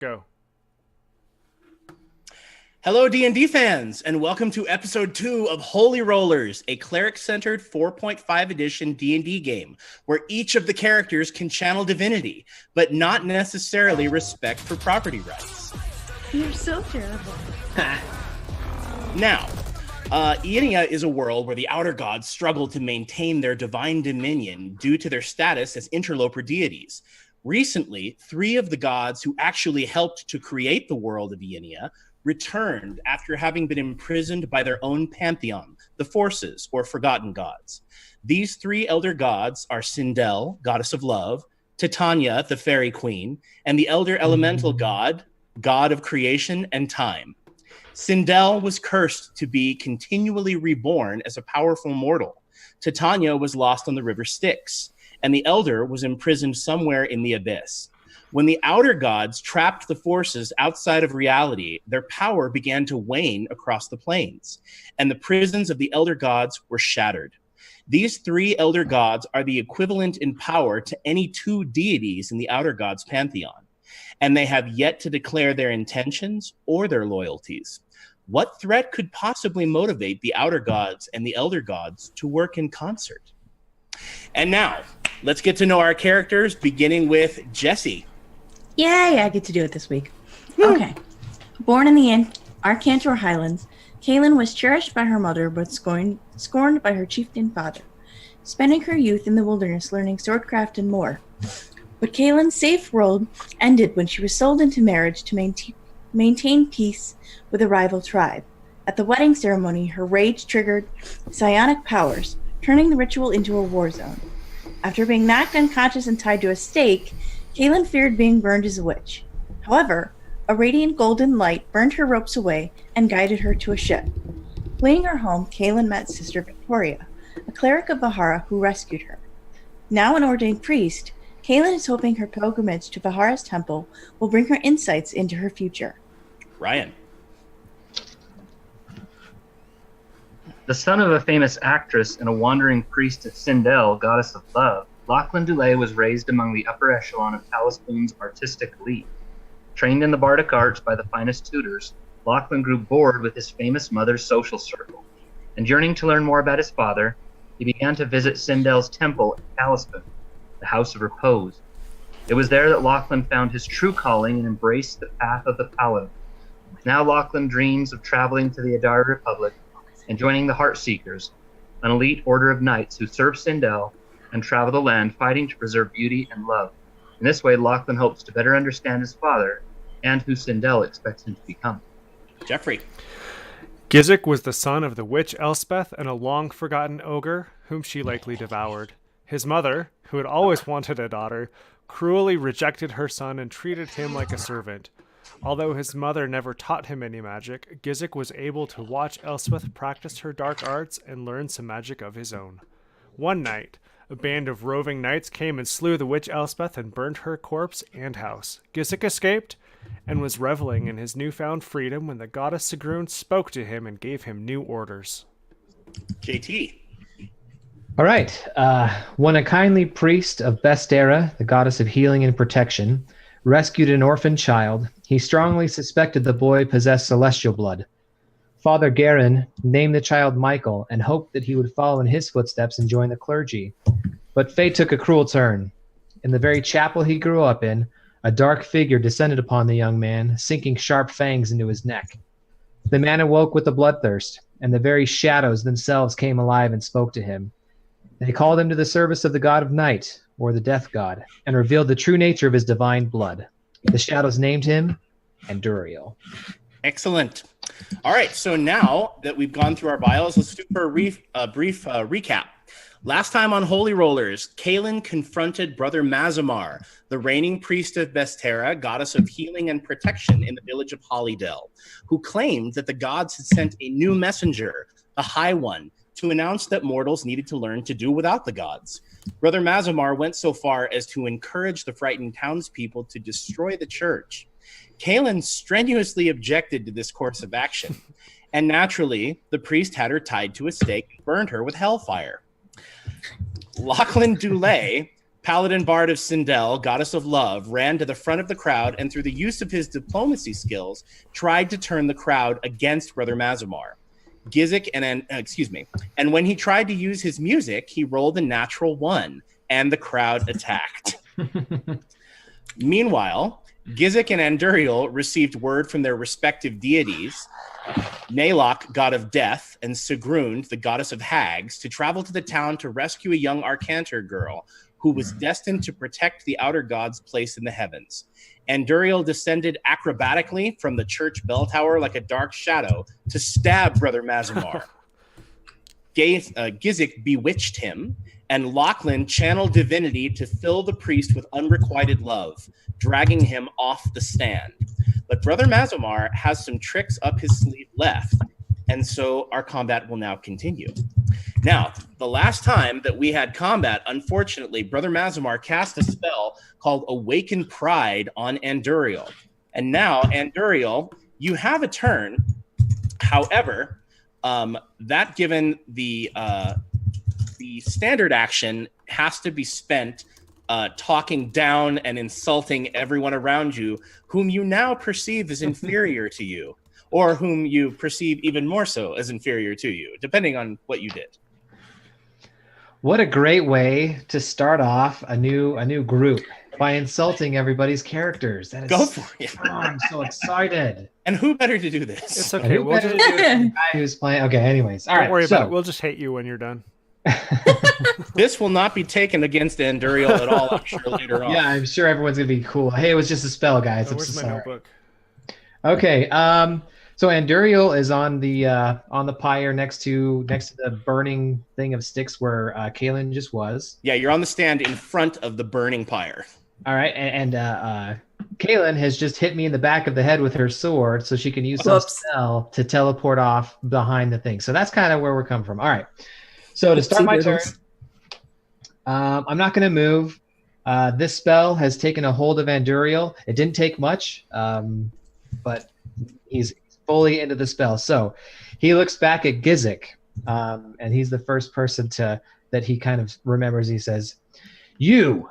Go. Hello, D&D fans, and welcome to episode 2 of Holy Rollerz, a cleric-centered 4.5 edition D&D game, where each of the characters can channel divinity, but not necessarily respect for property rights. You're so terrible. Now, Ienia is a world where the Outer Gods struggle to maintain their divine dominion due to their status as interloper deities. Recently, 3 of the gods who actually helped to create the world of Ienia returned after having been imprisoned by their own pantheon, the Forces, or Forgotten Gods. These 3 elder gods are Sindel, goddess of love, Titania, the fairy queen, and the elder elemental god, god of creation and time. Sindel was cursed to be continually reborn as a powerful mortal. Titania was lost on the river Styx, and the elder was imprisoned somewhere in the abyss. When the outer gods trapped the forces outside of reality, their power began to wane across the planes, and the prisons of the elder gods were shattered. These 3 elder gods are the equivalent in power to any 2 deities in the outer gods pantheon, and they have yet to declare their intentions or their loyalties. What threat could possibly motivate the outer gods and the elder gods to work in concert? And now, let's get to know our characters, beginning with Jessie. Yay, I get to do it this week. Okay. Born in the Arcantor Highlands, Kaylin was cherished by her mother but scorned by her chieftain father, spending her youth in the wilderness learning swordcraft and more. But Kaylin's safe world ended when she was sold into marriage to maintain peace with a rival tribe. At the wedding ceremony, her rage triggered psionic powers, turning the ritual into a war zone. After being knocked unconscious and tied to a stake, Kaylin feared being burned as a witch. However, a radiant golden light burned her ropes away and guided her to a ship. Fleeing her home, Kaylin met Sister Victoria, a cleric of Vahara who rescued her. Now an ordained priest, Kaylin is hoping her pilgrimage to Vahara's temple will bring her insights into her future. Ryan. The son of a famous actress and a wandering priest of Sindel, goddess of love, Lachlan Dulé was raised among the upper echelon of Talispoon's artistic elite. Trained in the bardic arts by the finest tutors, Lachlan grew bored with his famous mother's social circle, and yearning to learn more about his father, he began to visit Sindel's temple at Talispoon, the House of Repose. It was there that Lachlan found his true calling and embraced the path of the Paladin. Now Lachlan dreams of traveling to the Adari Republic and joining the Heartseekers, an elite order of knights who serve Sindel and travel the land fighting to preserve beauty and love. In this way, Lachlan hopes to better understand his father and who Sindel expects him to become. Jeffrey. Gizik was the son of the witch Elspeth and a long-forgotten ogre, whom she likely devoured. His mother, who had always wanted a daughter, cruelly rejected her son and treated him like a servant. Although his mother never taught him any magic, Gizik was able to watch Elspeth practice her dark arts and learn some magic of his own. One night, a band of roving knights came and slew the witch Elspeth and burned her corpse and house. Gizik escaped and was reveling in his newfound freedom when the goddess Sigrun spoke to him and gave him new orders. JT. All right. When a kindly priest of Bestera, the goddess of healing and protection, rescued an orphan child, he strongly suspected the boy possessed celestial blood. Father Garin named the child Michael and hoped that he would follow in his footsteps and join the clergy. But fate took a cruel turn. In the very chapel he grew up in, a dark figure descended upon the young man, sinking sharp fangs into his neck. The man awoke with a bloodthirst, and the very shadows themselves came alive and spoke to him. They called him to the service of the god of night, or the death god, and revealed the true nature of his divine blood. The shadows named him Anduriel. Excellent. All right, so now that we've gone through our bios, let's do a brief recap. Last time on Holy Rollerz, Kaylin confronted Brother Mazamar, the reigning priest of Bestera, goddess of healing and protection in the village of Hollydale, who claimed that the gods had sent a new messenger, the High One, to announce that mortals needed to learn to do without the gods. Brother Mazamar went so far as to encourage the frightened townspeople to destroy the church. Kaylin strenuously objected to this course of action, and naturally, the priest had her tied to a stake and burned her with hellfire. Lachlan Dulé Paladin Bard of Sindel, goddess of love, ran to the front of the crowd and through the use of his diplomacy skills, tried to turn the crowd against Brother Mazamar. And when he tried to use his music, he rolled a natural 1 and the crowd attacked. Meanwhile, Gizik and Anduriel received word from their respective deities, Nalok, god of death, and Sigrund, the goddess of hags, to travel to the town to rescue a young Arcantor girl who was destined to protect the outer god's place in the heavens. Anduriel descended acrobatically from the church bell tower like a dark shadow to stab Brother Mazamar. Gizik bewitched him, and Lachlan channeled divinity to fill the priest with unrequited love, dragging him off the stand. But Brother Mazamar has some tricks up his sleeve left, and so our combat will now continue. Now, the last time that we had combat, unfortunately, Brother Mazamar cast a spell called Awaken Pride on Anduriel. And now, Anduriel, you have a turn. However, that given the standard action has to be spent talking down and insulting everyone around you, whom you now perceive as inferior to you, or whom you perceive even more so as inferior to you, depending on what you did. What a great way to start off a new group by insulting everybody's characters. That is Go for it. Oh, I'm so excited. And who better to do this? It's okay. We'll just the guy who's playing. Okay, anyways. All don't right. worry so, about it. We'll just hate you when you're done. This will not be taken against Anduriel at all, I'm sure, later on. Yeah, I'm sure everyone's gonna be cool. Hey, it was just a spell, guys. Oh, I'm where's so my sorry. notebook? Okay. So Anduriel is on the pyre next to the burning thing of sticks where Kaelin just was. Yeah, you're on the stand in front of the burning pyre. All right, and Kaelin has just hit me in the back of the head with her sword, so she can use some spell to teleport off behind the thing. So that's kind of where we're coming from. All right. So to start my turn, I'm not going to move. This spell has taken a hold of Anduriel. It didn't take much, but he's fully into the spell. So he looks back at Gizik, and he's the first person that he kind of remembers. He says, "You,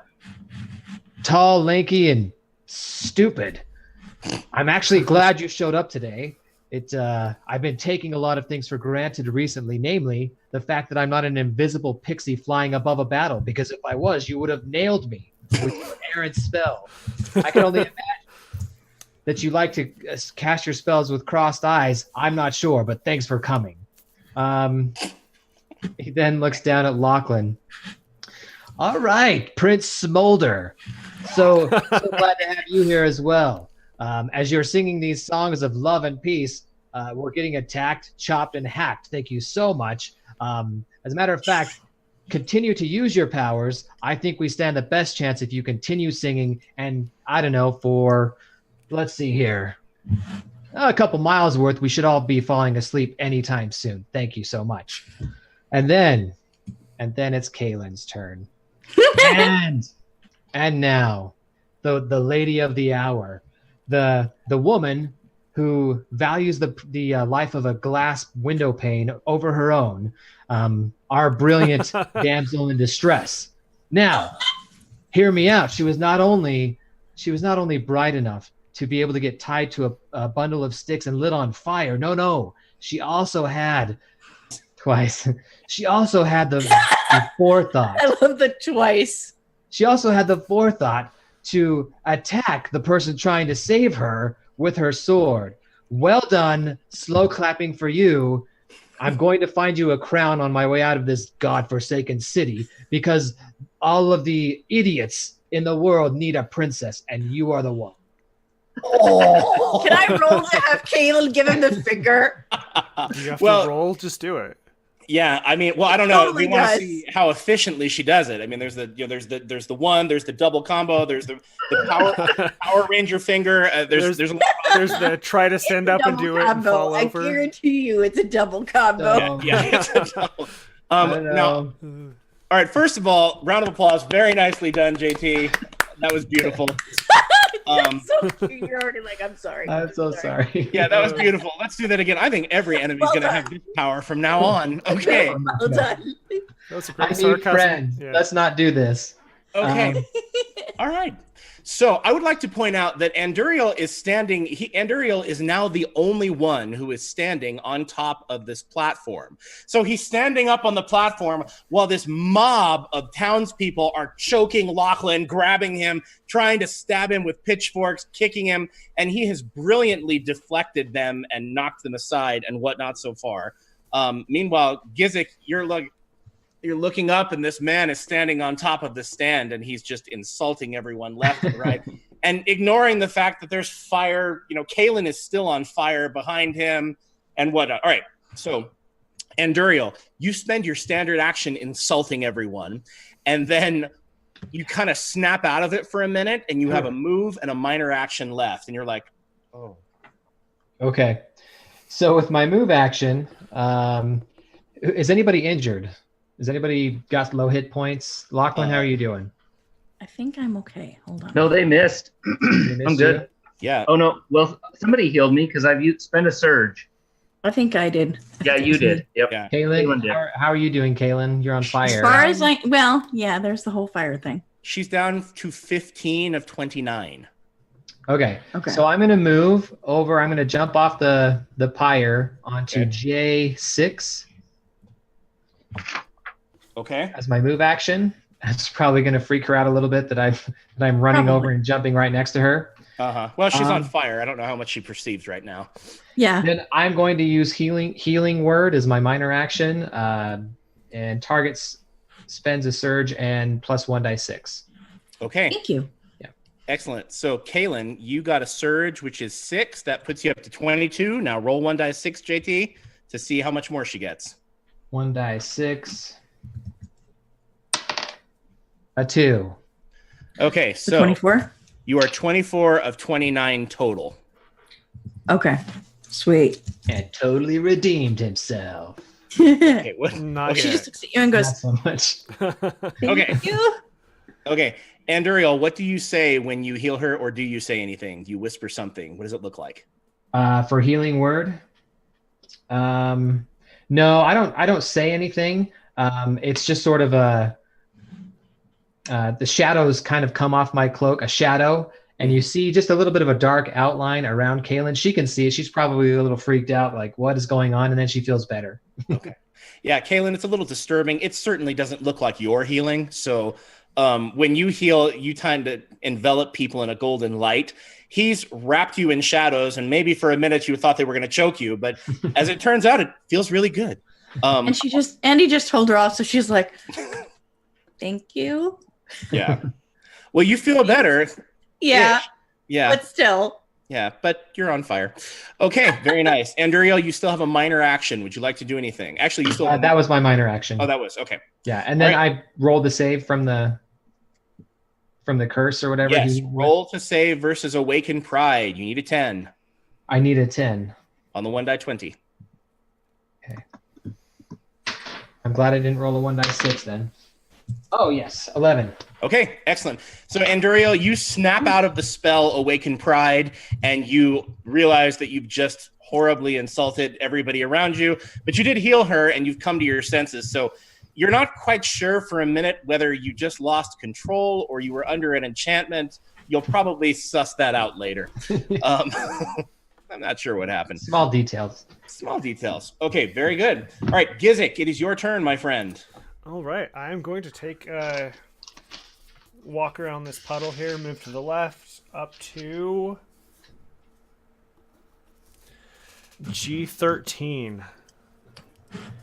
tall, lanky, and stupid. I'm actually glad you showed up today. I've been taking a lot of things for granted recently, namely the fact that I'm not an invisible pixie flying above a battle, because if I was, you would have nailed me with your errant spell. I can only imagine that you like to cast your spells with crossed eyes. I'm not sure, but thanks for coming." He then looks down at Lachlan. "All right, Prince Smolder. So glad to have you here as well. As you're singing these songs of love and peace, we're getting attacked, chopped, and hacked. Thank you so much. As a matter of fact, continue to use your powers. I think we stand the best chance if you continue singing, and I don't know, for, let's see here, a couple miles worth, we should all be falling asleep anytime soon. Thank you so much." And then it's Kaelin's turn. And now, the lady of the hour, the woman who values the life of a glass window pane over her own, our brilliant damsel in distress. Now, hear me out. She was not only bright enough to be able to get tied to a bundle of sticks and lit on fire. No, she also had twice. She also had the forethought. I love the twice. She also had the forethought to attack the person trying to save her with her sword. Well done. Slow clapping for you. I'm going to find you a crown on my way out of this godforsaken city, because all of the idiots in the world need a princess, and you are the one. Oh. Can I roll to have Kaelin give him the finger? You have to roll. Just do it. Yeah, I mean, well, I don't know. Totally we want does. to see how efficiently she does it. I mean, there's the one, there's the double combo, there's the Power Ranger finger. There's a lot of There's the try to stand up and do it and fall I over. guarantee you it's a double combo. yeah, it's a double. Now, All right. First of all, round of applause. Very nicely done, JT. That was beautiful. So cute. You're already like, I'm sorry. I'm so sorry. Yeah, that was beautiful. Let's do that again. I think every enemy's going to have this power from now on. Okay. Well done. That was a I great need sarcasm. friends. Yeah. Let's not do this. Okay. All right. So I would like to point out that Anduriel is standing. Anduriel is now the only one who is standing on top of this platform. So he's standing up on the platform while this mob of townspeople are choking Lachlan, grabbing him, trying to stab him with pitchforks, kicking him, and he has brilliantly deflected them and knocked them aside and whatnot so far. Meanwhile, Gizik, you're looking up and this man is standing on top of the stand and he's just insulting everyone left and right and ignoring the fact that there's fire. Kaylin is still on fire behind him and whatnot. All right. So Anduriel, you spend your standard action insulting everyone and then you kind of snap out of it for a minute and you have a move and a minor action left. And you're like, oh, Okay. So with my move action, is anybody injured? Has anybody got low hit points? Lachlan, how are you doing? I think I'm okay. Hold on. No, they missed. They missed I'm good. yeah. Oh no. Well, somebody healed me because I've spent a surge. I think I did. Yeah, you did. Yep. Yeah. Kaylin, Kaylin did. how are you doing, Kaylin? You're on As fire. far as there's the whole fire thing. She's down to 15 of 29. Okay. Okay. So I'm going to move over. I'm going to jump off the pyre onto Okay. J6 Okay. as my move action. That's probably going to freak her out a little bit that I'm running Probably. over and jumping right next to her. Uh-huh. Well, she's on Um, fire. I don't know how much she perceives right now. Yeah. Then I'm going to use healing word as my minor action, and targets spends a surge and plus 1 die 6. Okay. Thank you. Excellent. So, Kaylin, you got a surge, which is 6. That puts you up to 22. Now roll 1 die 6, JT, to see how much more she gets. 1 die 6. A 2. Okay. So So 24. you are 24 of 29 total. Okay. Sweet. And totally redeemed himself. she Okay. What? Not Okay. yet. just looks at you and goes, Not so much. Okay. "Thank you." Okay. Anduriel, what do you say when you heal her, or do you say anything? Do you whisper something? What does it look like? For healing word, no, I don't say anything. It's just sort of the shadows kind of come off my cloak, a shadow, and you see just a little bit of a dark outline around Kaylin. She can see it. She's probably a little freaked out, like what is going on, and then she feels better. Yeah, Kaylin, it's a little disturbing. It certainly doesn't look like you're healing. So when you heal, you tend to envelop people in a golden light. He's wrapped you in shadows, and maybe for a minute you thought they were going to choke you, but as it turns out, it feels really good. And Andy just told her off, so she's like, "Thank you." Yeah. Well, you feel better. Yeah, Yeah. but still. Yeah, but you're on fire. Okay, very nice. Anduriel, you still have a minor action. Would you like to do anything? Actually, you still have That was my minor action. Oh, that was okay. Yeah, and then All I rolled the save from the curse or whatever. Yes, roll to save versus Awaken Pride. You need a 10 I need a 10. on the 1 die 20. I'm glad I didn't roll a 1 die 6 then. Oh yes, 11. Okay, excellent. So, Anduriel, you snap out of the spell Awaken Pride, and you realize that you've just horribly insulted everybody around you, but you did heal her, and you've come to your senses. So, you're not quite sure for a minute whether you just lost control or you were under an enchantment. You'll probably suss that out later. I'm not sure what happened. Small details. Small details. Okay, very good. All right, Gizik, it is your turn, my friend. All right, I'm going to take walk around this puddle here, move to the left, up to G13.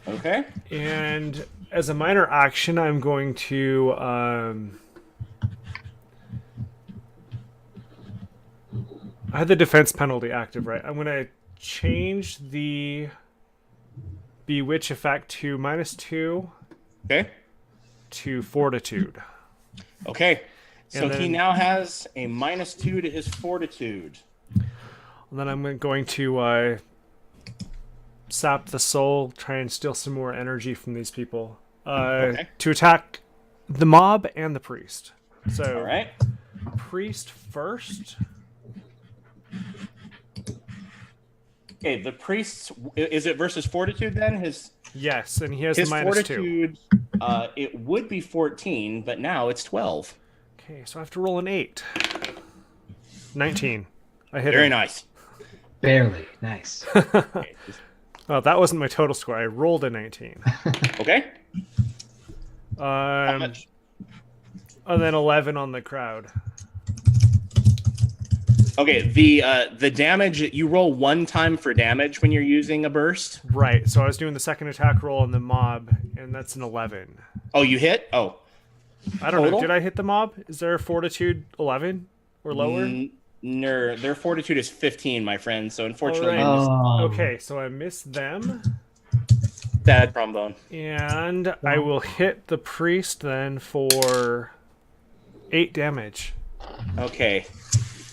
Okay. And as a minor action, I'm going to I had the defense penalty active, right? I'm going to change the Bewitch effect to -2 Okay. to Fortitude. Okay. So And he then- now has a -2 to his fortitude. And then I'm going to sap the soul, try and steal some more energy from these people Okay. to attack the mob and the priest. So, All right. priest first. Okay, the priest's, is it versus fortitude then? His Yes, and he has his the -2. fortitude It would be 14, but now it's 12. Okay, so I have to roll an 8. 19. I hit Very him. nice. Barely. Nice. Okay. Oh, that wasn't my total score. I rolled a 19. Okay. How Um, much? and then 11 on the crowd. Okay, the damage, you roll 1 time for damage when you're using a burst. Right, so I was doing the second attack roll on the mob, and that's an 11. Oh, you hit? Oh. I don't know. Total? Did I hit the mob? Is there a fortitude 11 or lower? No, their fortitude is 15, my friend. So unfortunately, All you missed Okay, so I missed them, that trombone. and I will hit the priest then for 8 damage. Okay.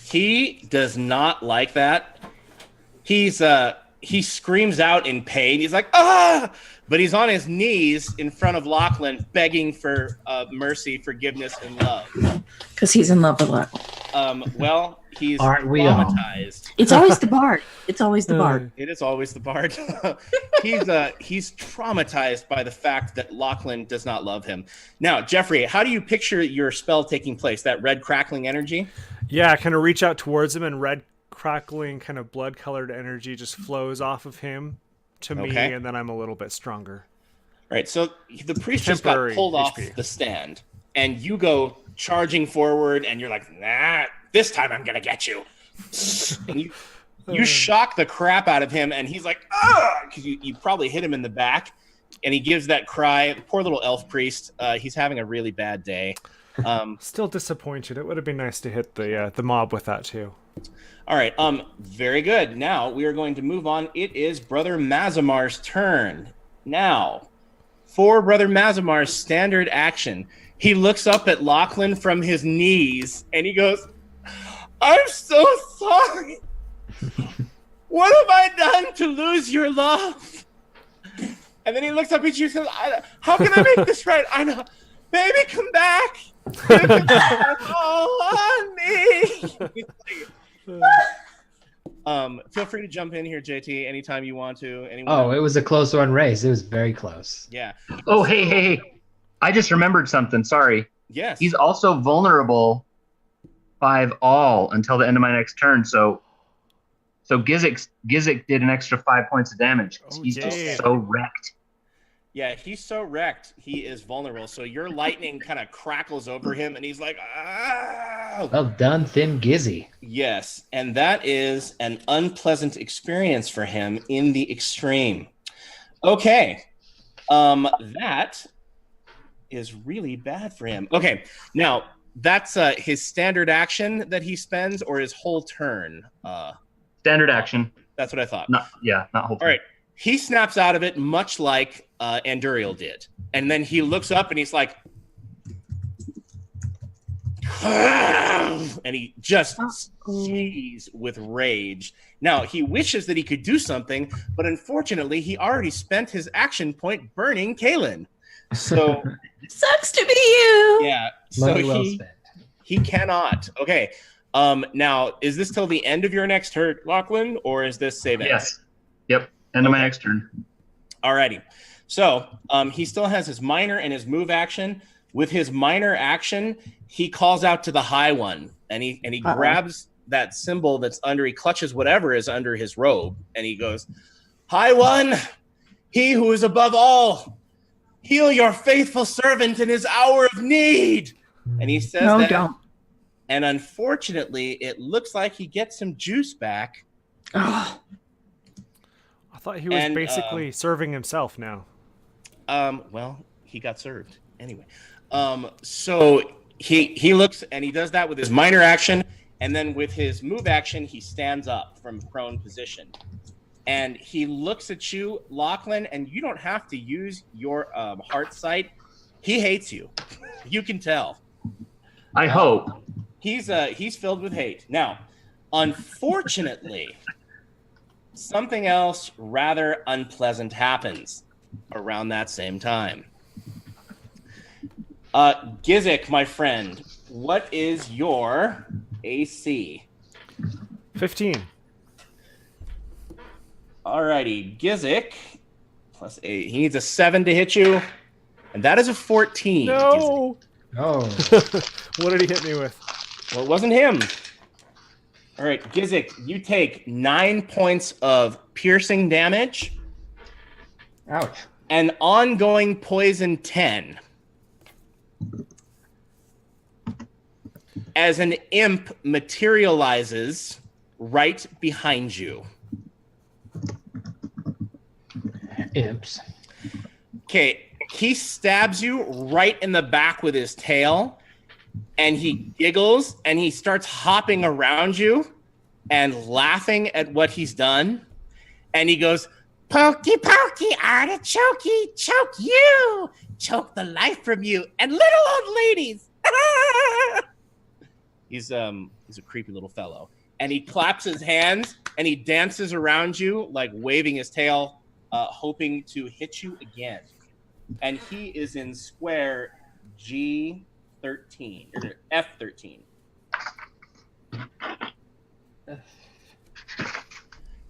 He does not like that. He screams out in pain. He's like, ah! But he's on his knees in front of Lachlan, begging for mercy, forgiveness, and love. Because he's in love with love. Well, he's Aren't we all? traumatized. It's always the bard. It's always the bard. It is always the bard. He's traumatized by the fact that Lachlan does not love him. Now, Jeffrey, how do you picture your spell taking place? That red crackling energy? Yeah, I kind of reach out towards him, and red crackling kind of blood-colored energy just flows off of him to me, Okay. and then I'm a little bit stronger. Right. So the priest just got Temporary pulled off HP. the stand, and you go charging forward, and you're like, nah, this time I'm gonna get you. And you shock the crap out of him, and he's like, ah, because you probably hit him in the back, and he gives that cry. Poor little elf priest. He's having a really bad day. Still disappointed. It would have been nice to hit the mob with that too. All right. Very good. Now we are going to move on. It is Brother Mazamar's turn. Now, for Brother Mazamar's standard action, he looks up at Lachlan from his knees and he goes, I'm so sorry. What have I done to lose your love? And then he looks up at you and says, how can I make this right? I know. Baby, come back. You can all on me. Feel free to jump in here, JT, anytime you want to. Anyone? Oh, it was a close one race. It was very close. Yeah. Oh, hey. I just remembered something. Sorry. Yes. He's also vulnerable 5 all until the end of my next turn. So Gizik did an extra 5 points of damage. Oh, He's yeah. just so wrecked. Yeah, he's so wrecked. He is vulnerable. So your lightning kind of crackles over him, and he's like, ah! Well done, Thin Gizzy. Yes, and that is an unpleasant experience for him in the extreme. Okay, that is really bad for him. Okay, now that's his standard action that he spends, or his whole turn. Standard action. That's what I thought. Not whole. All right, he snaps out of it, much like Anduriel did, and then he looks up and he's like, and he just sees with rage. Now he wishes that he could do something, but unfortunately, he already spent his action point burning Kaylin. So Sucks to be you. yeah, so Money well spent. he cannot. Okay, now is this till the end of your next turn, Lachlan, or is this save end? Yes. Yep. End of my next turn. Alrighty. So he still has his minor and his move action. With his minor action, he calls out to the High One, and he grabs that symbol that's under. He clutches whatever is under his robe, and he goes, "High One, he who is above all, heal your faithful servant in his hour of need." And he says No, that. don't. And unfortunately, it looks like he gets some juice back. Oh, I thought he was And, basically serving himself now. Well, he got served anyway. So he looks and he does that with his minor action, and then with his move action, he stands up from prone position, and he looks at you, Lachlan, and you don't have to use your heart sight. He hates you. You can tell. I hope. He's filled with hate. Now, unfortunately, something else rather unpleasant happens around that same time. Gizik, my friend, what is your AC? 15. Alrighty, Gizik plus 8. He needs a 7 to hit you. And that is a 14. No. Oh. What did he hit me with? Well, it wasn't him. All right, Gizik, you take 9 points of piercing damage Ouch. and ongoing poison 10. As an imp materializes right behind you. Imps. Okay, he stabs you right in the back with his tail, and he giggles, and he starts hopping around you and laughing at what he's done. And he goes, "Pokey, pokey, artichokey, choke you, choke the life from you, and little old ladies." He's a creepy little fellow. And he claps his hands, and he dances around you, like waving his tail, hoping to hit you again. And he is in square G13, or F13.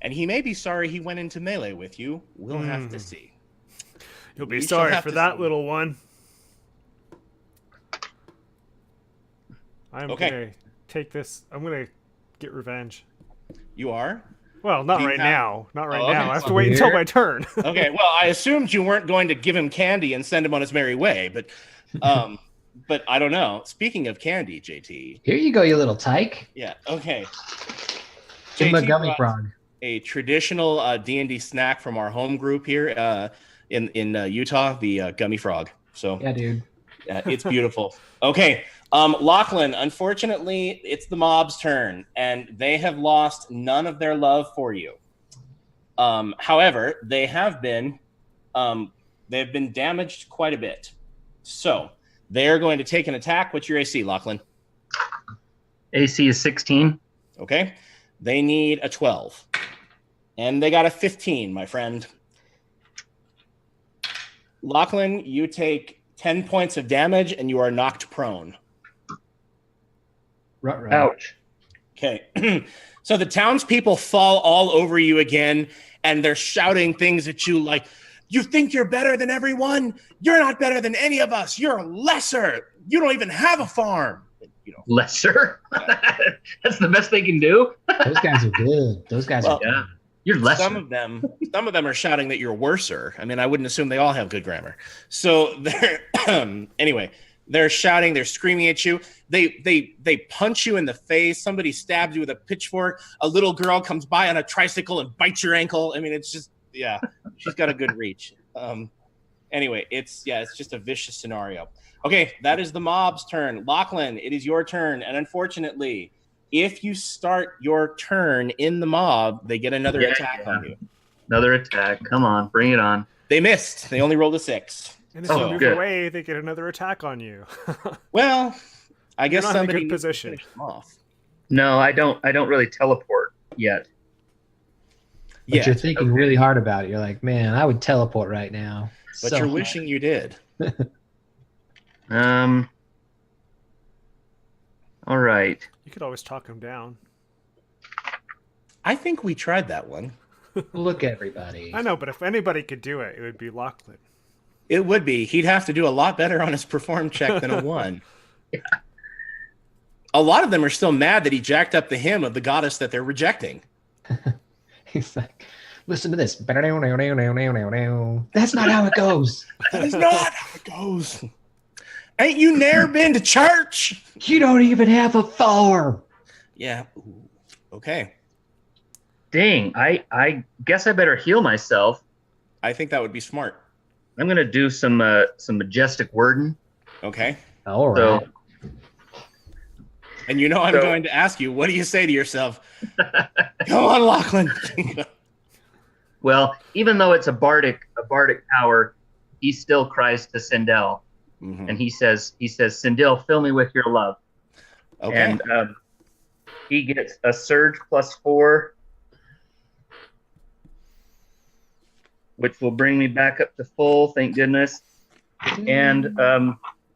And he may be sorry he went into melee with you. We'll have to see. You'll be We shall sorry have for to that see. little one. I'm Okay. gonna take this. I'm gonna get revenge. You are? Well, not Do you right have- now. Not right Oh, okay. now. I have to So wait until weird. my turn. Okay, well, I assumed you weren't going to give him candy and send him on his merry way, but I don't know. Speaking of candy, JT. Here you go, you little tyke. Yeah, okay. Give him a JT gummy brought frog. a traditional D&D snack from our home group here in Utah, the gummy frog. So Yeah, dude. it's beautiful. Okay, Lachlan, unfortunately, it's the mob's turn, and they have lost none of their love for you. However, they've been damaged quite a bit. So they're going to take an attack. What's your AC, Lachlan? AC is 16. Okay. They need a 12. And they got a 15, my friend. Lachlan, you take 10 points of damage and you are knocked prone. Ruh-roh. Ouch. Okay. So the townspeople fall all over you again, and they're shouting things at you like, "You think you're better than everyone? You're not better than any of us. You're lesser. You don't even have a farm." You know. Lesser? That's the best they can do? Those guys are good. Those guys Well, are good. Yeah. You're lesser. Some of them are shouting that you're worser. I mean, I wouldn't assume they all have good grammar. So they're anyway, they're shouting, they're screaming at you. They punch you in the face. Somebody stabs you with a pitchfork. A little girl comes by on a tricycle and bites your ankle. I mean, it's just she's got a good reach. Anyway, it's just a vicious scenario. Okay, that is the mob's turn. Lachlan, it is your turn, and unfortunately, if you start your turn in the mob, they get another attack on you. Another attack. Come on, bring it on. They missed. They only rolled a 6. And if you Oh, move good. away, they get another attack on you. Well, I guess not in a somebody good needs to position. finish them off. No, I don't really teleport yet. But Yeah, you're thinking really hard about it. You're like, man, I would teleport right now. but So you're hard. wishing you did. All right. You could always talk him down. I think we tried that one. Look, everybody. I know, but if anybody could do it, it would be Lachlan. It would be. He'd have to do a lot better on his perform check than a 1. A lot of them are still mad that he jacked up the hymn of the goddess that they're rejecting. He's like, listen to this. That's not how it goes. That is not how it goes. Ain't you ne'er been to church? You don't even have a farm. Yeah. Ooh. Okay. Dang, I guess I better heal myself. I think that would be smart. I'm gonna do some majestic wording. Okay. All right. So And you know I'm So- going to ask you, what do you say to yourself? Come on, Lachlan. well, even though it's a bardic power, he still cries to Sindel, Mhm. and he says, Sindel, fill me with your love. Okay. And he gets a surge +4, which will bring me back up to full, thank goodness. And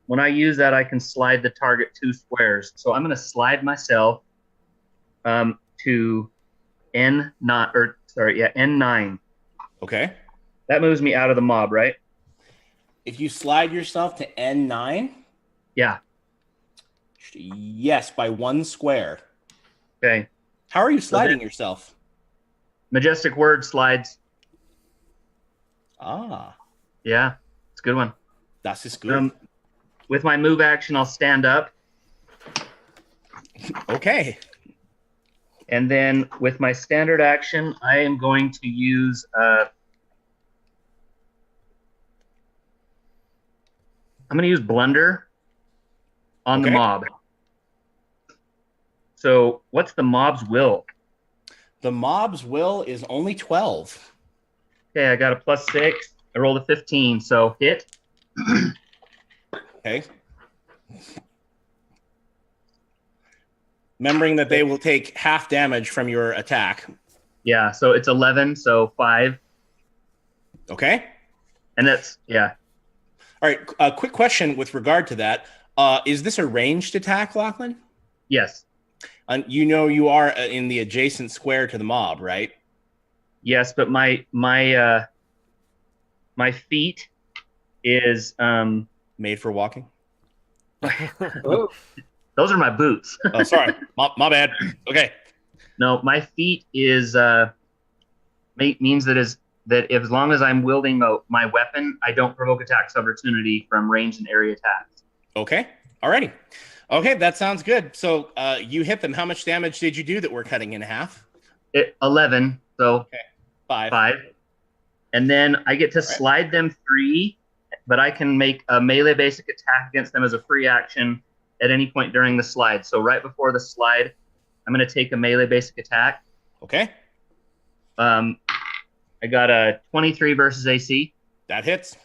when I use that, I can slide the target 2 squares. So I'm going to slide myself to N9. Okay. That moves me out of the mob, right? If you slide yourself to N9, Yeah. yes, by 1 square. Okay. How are you sliding then- yourself? Majestic word slides. Ah, Yeah, it's a good one. das ist good. With my move action, I'll stand up. Okay. And then with my standard action, I am going to use I'm going to use Blunder on the Okay. mob. So what's the mob's will? The mob's will is only 12. Okay, I got a +6. I rolled a 15, so hit. Okay. Remembering that they will take half damage from your attack. Yeah, so it's 11, so 5. Okay. And that's, yeah. All right. A quick question with regard to that. Is this a ranged attack, Lachlan? Yes. You know you are in the adjacent square to the mob, right? Yes, but my feet is Made for walking. those are my boots. Oh, sorry. My bad. Okay. No, my feet is means that if as long as I'm wielding my weapon, I don't provoke attacks of opportunity from range and area attacks. Okay. Alrighty. Okay, that sounds good. So you hit them. How much damage did you do that we're cutting in half? 11, so 5. And then I get to slide them 3, but I can make a melee basic attack against them as a free action at any point during the slide. So right before the slide, I'm going to take a melee basic attack. Okay. I got a 23 versus AC. That hits.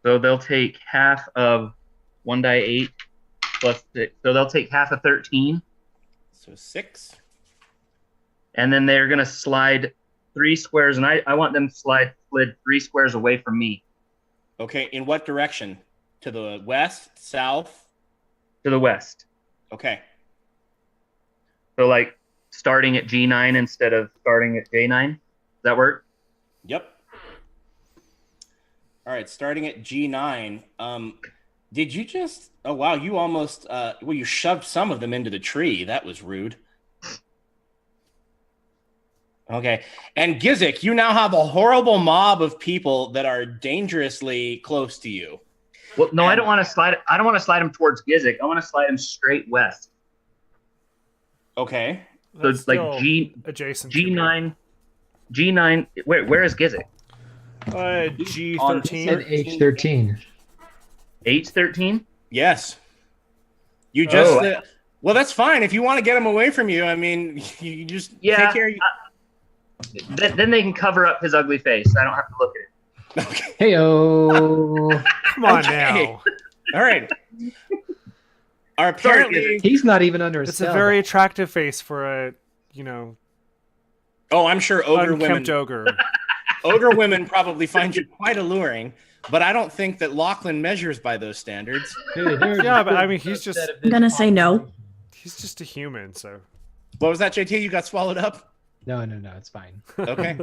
So they'll take half of 1 die 8 plus 6. So they'll take half of 13. So 6. And then they're going to slide 3 squares. And I want them to slid 3 squares away from me. Okay. In what direction? To the west, south? To the west. Okay. So like starting at G9 instead of starting at J9. Does that work? Yep. All right. Starting at G9. Did you just... Oh, wow. You almost... you shoved some of them into the tree. That was rude. Okay. And Gizik, you now have a horrible mob of people that are dangerously close to you. Well, no, I don't want to slide. I don't want to slide them towards Gizik. I want to slide them straight west. Okay. So it's like adjacent G9. G9. Where is Gizik? G13. Said H13. H13. Yes. You just... well, that's fine. If you want to get them away from you, I mean, you just take care of... Then they can cover up his ugly face. I don't have to look at it. Okay. Heyo. Come on now. All right. Apparently, He's not even under a It's spell. a very attractive face for a, oh, I'm sure ogre unkempt women. ogre. Ogre women probably find you quite alluring, but I don't think that Lachlan measures by those standards. Yeah, but I mean, he's just I'm gonna say no. he's just a human, so. What was that, JT? You got swallowed up? No, it's fine. Okay.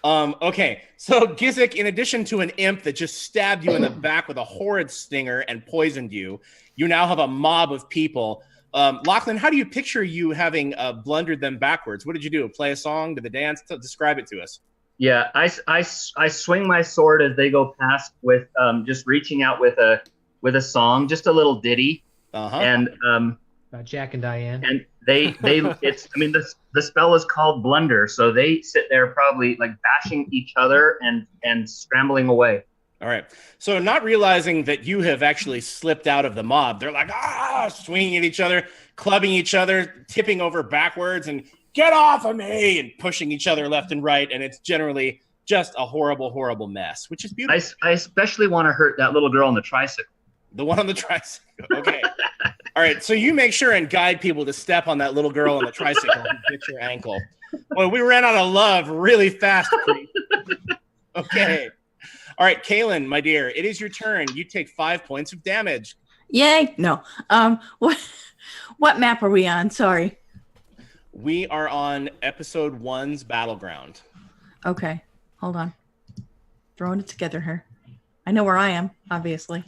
Okay. So Gizik, in addition to an imp that just stabbed you in the back with a horrid stinger and poisoned you, you now have a mob of people. Lachlan, how do you picture you having blundered them backwards? What did you do? Play a song? Did the dance? Describe it to us. Yeah, I swing my sword as they go past with just reaching out with a song, just a little ditty, and About Jack and Diane. and the spell is called Blunder, so they sit there probably like bashing each other and scrambling away. All right. So not realizing that you have actually slipped out of the mob, they're like, swinging at each other, clubbing each other, tipping over backwards, and get off of me, and pushing each other left and right. And it's generally just a horrible, horrible mess, which is beautiful. I especially want to hurt that little girl on the tricycle. The one on the tricycle. Okay. All right. So you make sure and guide people to step on that little girl on the tricycle who bit your ankle. Well, we ran out of love really fast. Okay. All right, Kaylin, my dear, it is your turn. You take 5 points of damage. Yay! No. What map are we on? Sorry. We are on episode 1's Battleground. Okay. Hold on. Throwing it together here. I know where I am, obviously.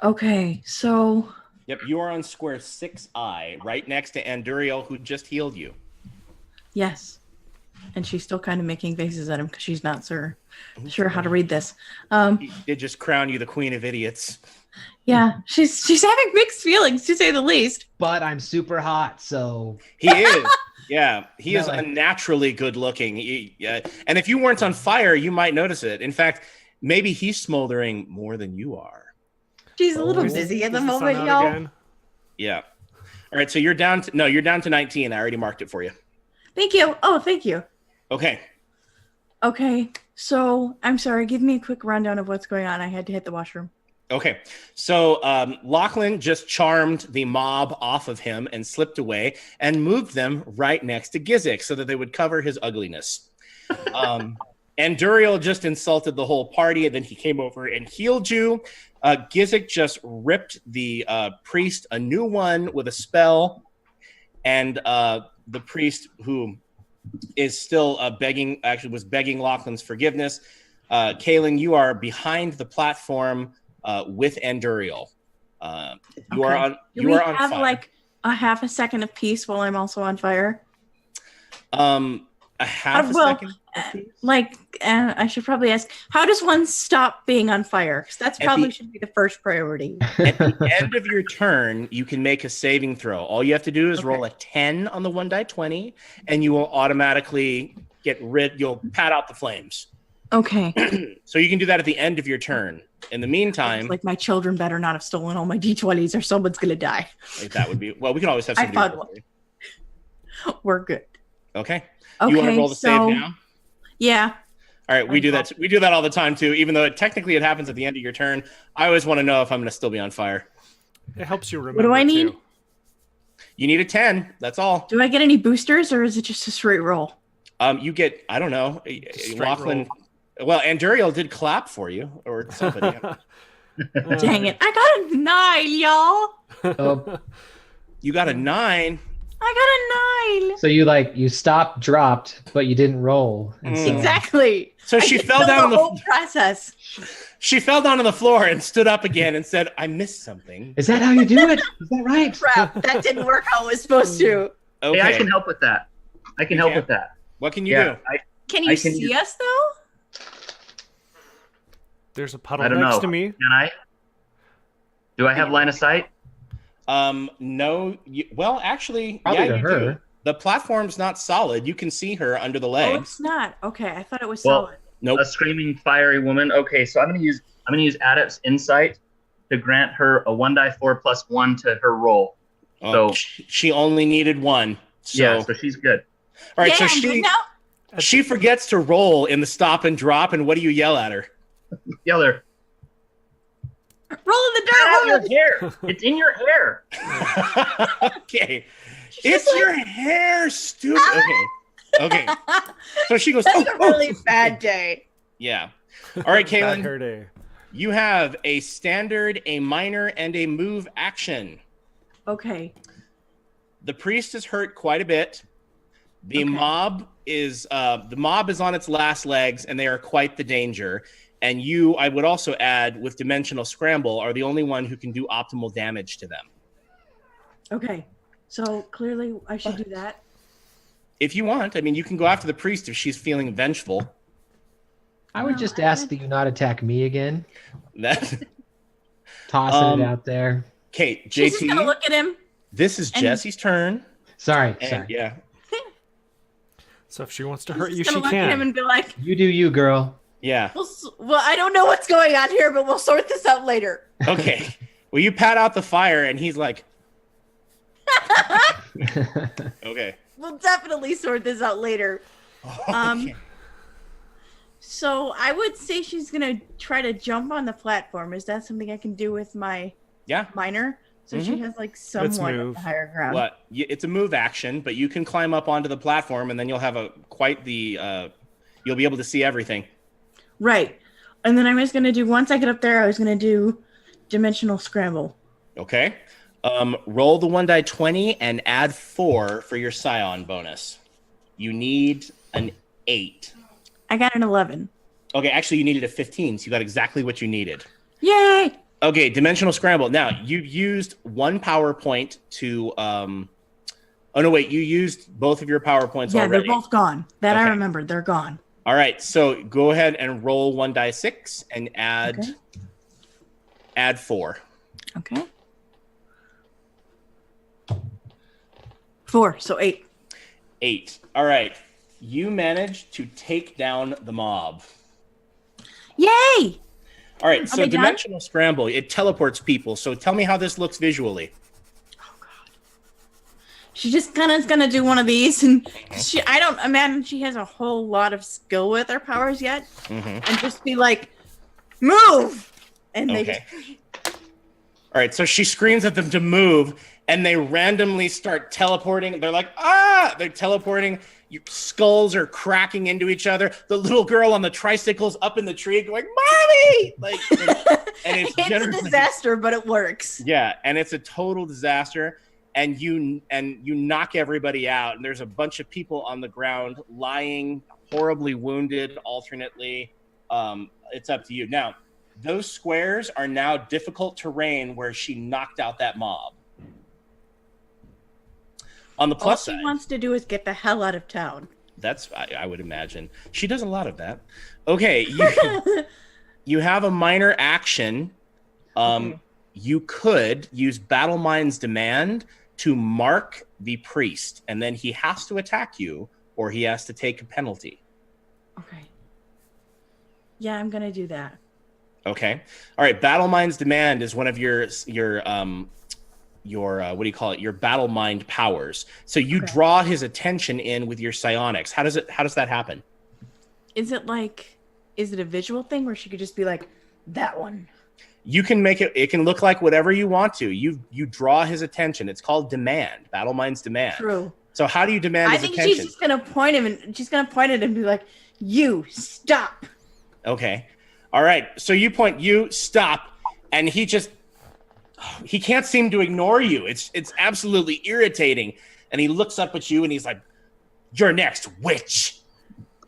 Okay, so Yep, you are on square 6I, right next to Anduriel, who just healed you. yes. And she's still kind of making faces at him because she's not sure how to read this. He did just crown you the queen of idiots. Yeah, she's having mixed feelings, to say the least. But I'm super hot, so He is. Yeah, he No, is like- unnaturally good looking. And if you weren't on fire, you might notice it. In fact, maybe he's smoldering more than you are. She's a little Is- busy at the is sun moment, out y'all. again? Yeah. All right, so you're down to 19. I already marked it for you. Thank you. Oh, thank you. Okay. Okay, so I'm sorry. Give me a quick rundown of what's going on. I had to hit the washroom. Okay. So Lachlan just charmed the mob off of him and slipped away and moved them right next to Gizik so that they would cover his ugliness. And Duriel just insulted the whole party, and then he came over and healed you. Gizik just ripped the priest a new one with a spell, and the priest, who is still was begging Lachlan's forgiveness. Kaylin, you are behind the platform with Anduriel. You are on. Do You we are on have fire. like a half a second of peace while I'm also on fire? A half a well, second. I should probably ask, how does one stop being on fire? 'Cause that's At probably the- should be the first priority. At the end of your turn, you can make a saving throw. All you have to do is Okay. roll a 10 on the 1d20, and you will automatically you'll pat out the flames. Okay. So you can do that at the end of your turn. In the meantime, Like my children better not have stolen all my D20s or someone's gonna die. that would be, well, we can always have I somebody found roll one. for you. We're good. Okay. Okay. You want to roll the save now? Yeah. All right, we do that. We do that all the time too. Even though technically it happens at the end of your turn, I always want to know if I'm going to still be on fire. It helps you remember. do I need? Too. You need a 10. That's all. Do I get any boosters or is it just a straight roll? You get, I don't know, Straight Lachlan. roll. Well, Anduriel did clap for you, or somebody. Dang it. I got a 9, y'all. Oh, You got a 9. I got a 9. so you stopped, dropped, but you didn't roll. And so- Exactly. So she I fell know down on the the whole process. she fell down on the floor and stood up again and said, "I missed something." Is that how you do it? Is that right? Crap. That didn't work how it was supposed to. Okay. Hey, I can help with that. I can You help can? with that. What can you Yeah, do? Can you I can see do- us though? There's a puddle I don't next know. to me. Can I? Do I have line of sight? No. Well, actually, Probably yeah, to you her. do. The platform's not solid. You can see her under the Oh, legs. it's not. Okay, I thought it was Well, solid. Nope. A screaming fiery woman. Okay, so I'm gonna use Adept's insight to grant her a 1d4 plus 1 to her roll. Oh, so- she only needed 1. So, Yeah, so she's good. all right. yeah, So I'm good now. she forgets to roll in the stop and drop, and what do you yell at her? Yell her. Roll in the Get out dirt, of your hair. It's in your hair. Okay. She's It's like- your hair, stupid. Okay. Okay. So she goes, That's oh, a really bad day. yeah. All right, Bad Kaylin, hair day. you have a standard, a minor, and a move action. Okay. The priest is hurt quite a bit. The Okay. mob is on its last legs, and they are quite the danger. And you, I would also add, with Dimensional Scramble, are the only one who can do optimal damage to them. Okay. So clearly I should do that. If you want, I mean, you can go after the priest if she's feeling vengeful. I would No, just I ask would- that you not attack me again. That, Tossing it out there. Kate, She's just gonna JT, look at him. this is and- Jesse's turn. Sorry. And yeah, So if she wants to She's hurt you, just she gonna look at him can. and be like, You do you, girl. yeah. well, I don't know what's going on here, but we'll sort this out later. Okay. Well, you pat out the fire, and he's like, okay. We'll definitely sort this out later. Okay. So I would say she's gonna try to jump on the platform. Is that something I can do with my Yeah. minor? So she has like Let's somewhat of move. the higher ground. What? It's a move action, but you can climb up onto the platform, and then you'll have you'll be able to see everything. Right. And then I was gonna do once I get up there, I was gonna do dimensional scramble. Okay. Roll the 1d20 and add 4 for your Scion bonus. You need an 8. I got an 11. Okay, actually, you needed a 15, so you got exactly what you needed. Yay! Okay, dimensional scramble. Now, you used one power point to... oh, no, wait. You used both of your power points Yeah, already. they're both gone. That I Okay. remember. They're gone. All right, so go ahead and roll 1d6 and add 4. Okay. 4, so 8. 8. All right. You managed to take down the mob. Yay! All right, so they done? dimensional scramble, it teleports people. So tell me how this looks visually. Oh god. She just kind of is gonna do one of these, and I don't imagine she has a whole lot of skill with her powers yet, and just be like, "Move!" And they Okay. just All right, so she screams at them to move, and they randomly start teleporting. They're like, ah! They're teleporting. Your skulls are cracking into each other. The little girl on the tricycle's up in the tree going, "Mommy!" Like, and it's it's a generally, disaster, but it works. yeah, and it's a total disaster. And you knock everybody out, and there's a bunch of people on the ground lying, horribly wounded, alternately. It's up to you. Now, those squares are now difficult terrain where she knocked out that mob. On the All plus she side, wants to do is get the hell out of town. that's I would imagine. She does a lot of that. Okay, you have a minor action. You could use Battle Mind's Demand to mark the priest, and then he has to attack you, or he has to take a penalty. Okay. Yeah, I'm gonna do that. Okay. All right. Battle Mind's Demand is one of your what do you call it? Your battle mind powers. So you draw his attention in with your psionics. How does that happen? Is it a visual thing where she could just be like, that one? You can make it can look like whatever you want to. You draw his attention. It's called demand. Battle Mind's Demand. True. So how do you demand his attention? She's just gonna point him and she's gonna point at him and be like, you stop. Okay. All right. So you point, you stop, and he can't seem to ignore you. It's absolutely irritating. And he looks up at you and he's like, "You're next, witch."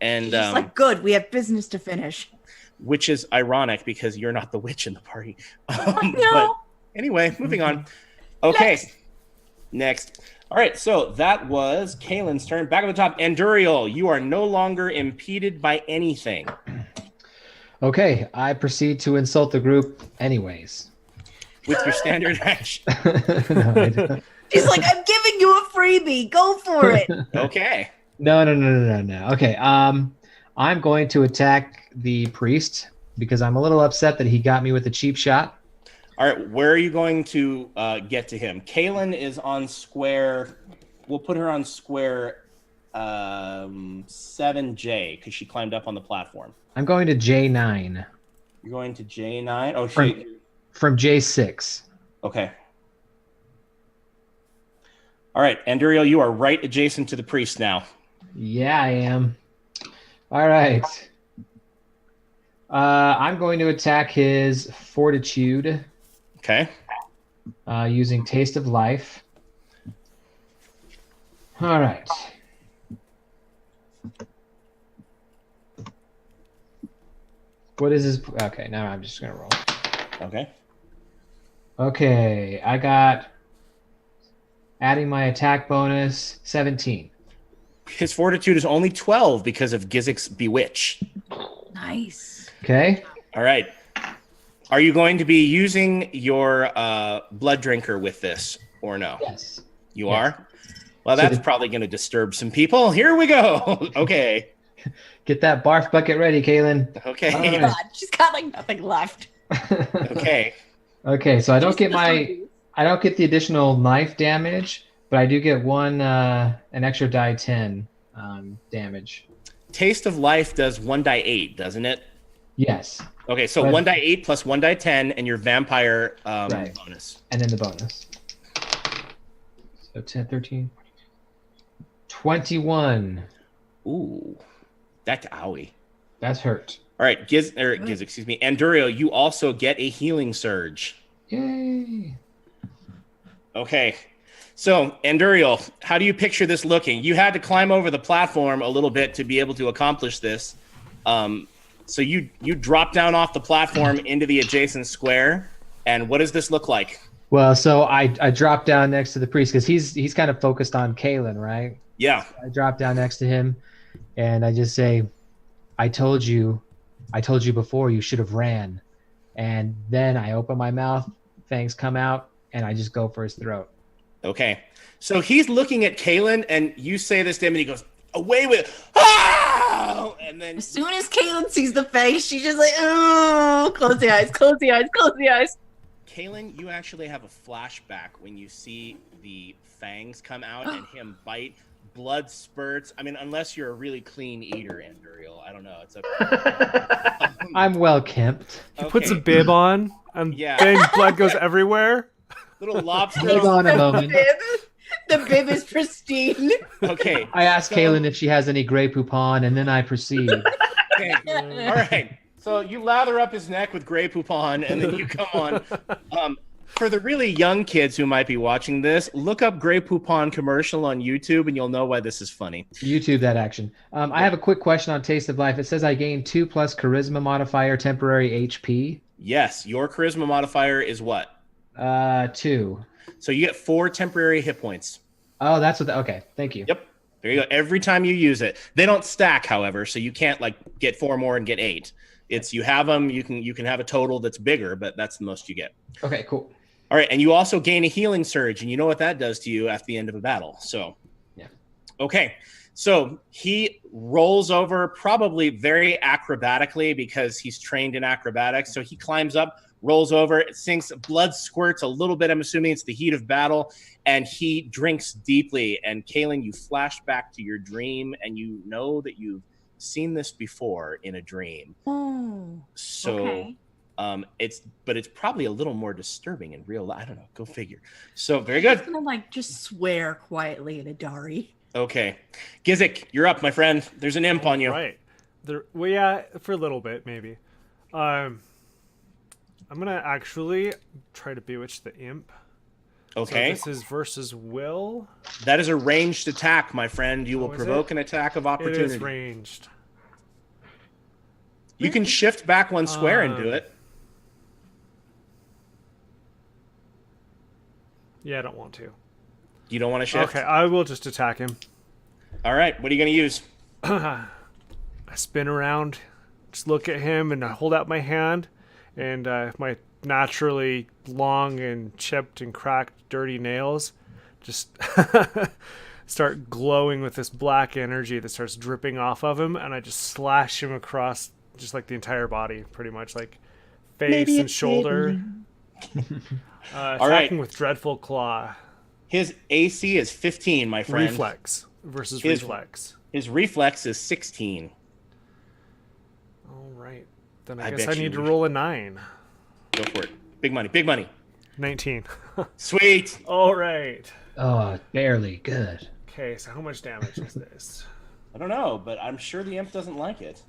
And She's like, good, we have business to finish. which is ironic because you're not the witch in the party. No. But anyway, moving on. Okay. Next. All right. So that was Kaylin's turn. Back at the top, Anduriel, you are no longer impeded by anything. Okay, I proceed to insult the group anyways. With your standard action. No, I don't. She's like, I'm giving you a freebie. Go for it. Okay. No. Okay, I'm going to attack the priest because I'm a little upset that he got me with a cheap shot. All right, where are you going to get to him? Kaylin is on square. We'll put her on square 7J because she climbed up on the platform. I'm going to J9. You're going to J9. Oh, from J6. Okay. All right, Anduriel, you are right adjacent to the priest now. Yeah, I am. All right. I'm going to attack his fortitude. Okay. Using Taste of Life. All right. What is his? Okay, now I'm just gonna roll. Okay. Okay, I got, adding my attack bonus, 17. His fortitude is only 12 because of Gizik's Bewitch. Nice. Okay. All right. Are you going to be using your blood drinker with this or no? Yes. You Yes. are? Well, that's probably going to disturb some people. Here we go. Okay. Get that barf bucket ready, Kaylin. Okay. All right. God, she's got like nothing left. Okay. Okay, so I don't get the additional knife damage, but I do get an extra die 10 damage. Taste of Life does 1d8, doesn't it? Yes. Okay, so But- 1d8 plus 1d10 and your vampire Right. bonus. And then the bonus. So 10, 13, 21. Ooh. That's owie. That's hurt. All right, Giz, excuse me. Anduriel, you also get a healing surge. Yay. Okay. So, Anduriel, how do you picture this looking? You had to climb over the platform a little bit to be able to accomplish this. So you drop down off the platform into the adjacent square, and what does this look like? Well, so I drop down next to the priest because he's kind of focused on Kalen, right? Yeah. I drop down next to him, and I just say, I told you before you should have ran. And then I open my mouth, fangs come out, and I just go for his throat. Okay. So he's looking at Kalen, and you say this to him, and he goes, away with ah! And then As soon as Caitlin sees the face, she's just like, oh, close the eyes, close the eyes, close the eyes. Kalen, you actually have a flashback when you see the fangs come out and him bite. Blood spurts. I mean, unless you're a really clean eater, Anduriel. I don't know. It's a. I'm well kempt. He puts a bib on, and then blood goes everywhere. Little lobster. Hold on a moment. The bib is pristine. Okay. I ask Kaylin if she has any Grey Poupon, and then I proceed. Okay. All right. So you lather up his neck with Grey Poupon, and then you come on. For the really young kids who might be watching this, look up Grey Poupon commercial on YouTube, and you'll know why this is funny. YouTube that action. I have a quick question on Taste of Life. It says I gain 2 plus charisma modifier, temporary HP. Yes. Your charisma modifier is what? 2. So you get 4 temporary hit points. Oh, that's what. Okay, thank you. Yep. There you go. Every time you use it, they don't stack, however, so you can't like get 4 more and get 8. It's you have them. You can have a total that's bigger, but that's the most you get. Okay, cool. All right, and you also gain a healing surge, and you know what that does to you at the end of a battle. So, yeah. Okay, so he rolls over, probably very acrobatically because he's trained in acrobatics. So he climbs up, rolls over, sinks, blood squirts a little bit. I'm assuming it's the heat of battle, and he drinks deeply. And Kaylin, you flash back to your dream, and you know that you've seen this before in a dream. Oh. So. Okay. It's probably a little more disturbing in real life. I don't know. Go figure. So very good. I'm gonna just swear quietly at Adari. Okay, Gizik, you're up, my friend. There's an imp on you. Right. Well, yeah, for a little bit maybe. I'm gonna actually try to bewitch the imp. Okay. So this is versus will. That is a ranged attack, my friend. You will is provoke an attack of opportunity. It is ranged. You can shift back 1 square and do it. Yeah, I don't want to. You don't want to shift? Okay, I will just attack him. All right. What are you going to use? I spin around, just look at him, and I hold out my hand, and my naturally long and chipped and cracked dirty nails just start glowing with this black energy that starts dripping off of him, and I just slash him across just like the entire body, pretty much, like face and shoulder. Attacking with Dreadful Claw. His AC is 15, my friend. Reflex versus reflex. His reflex is 16. All right. Then I guess I need to roll a 9. Go for it. Big money. Big money. 19. Sweet. All right. Oh, barely. Good. Okay, so how much damage is this? I don't know, but I'm sure the imp doesn't like it.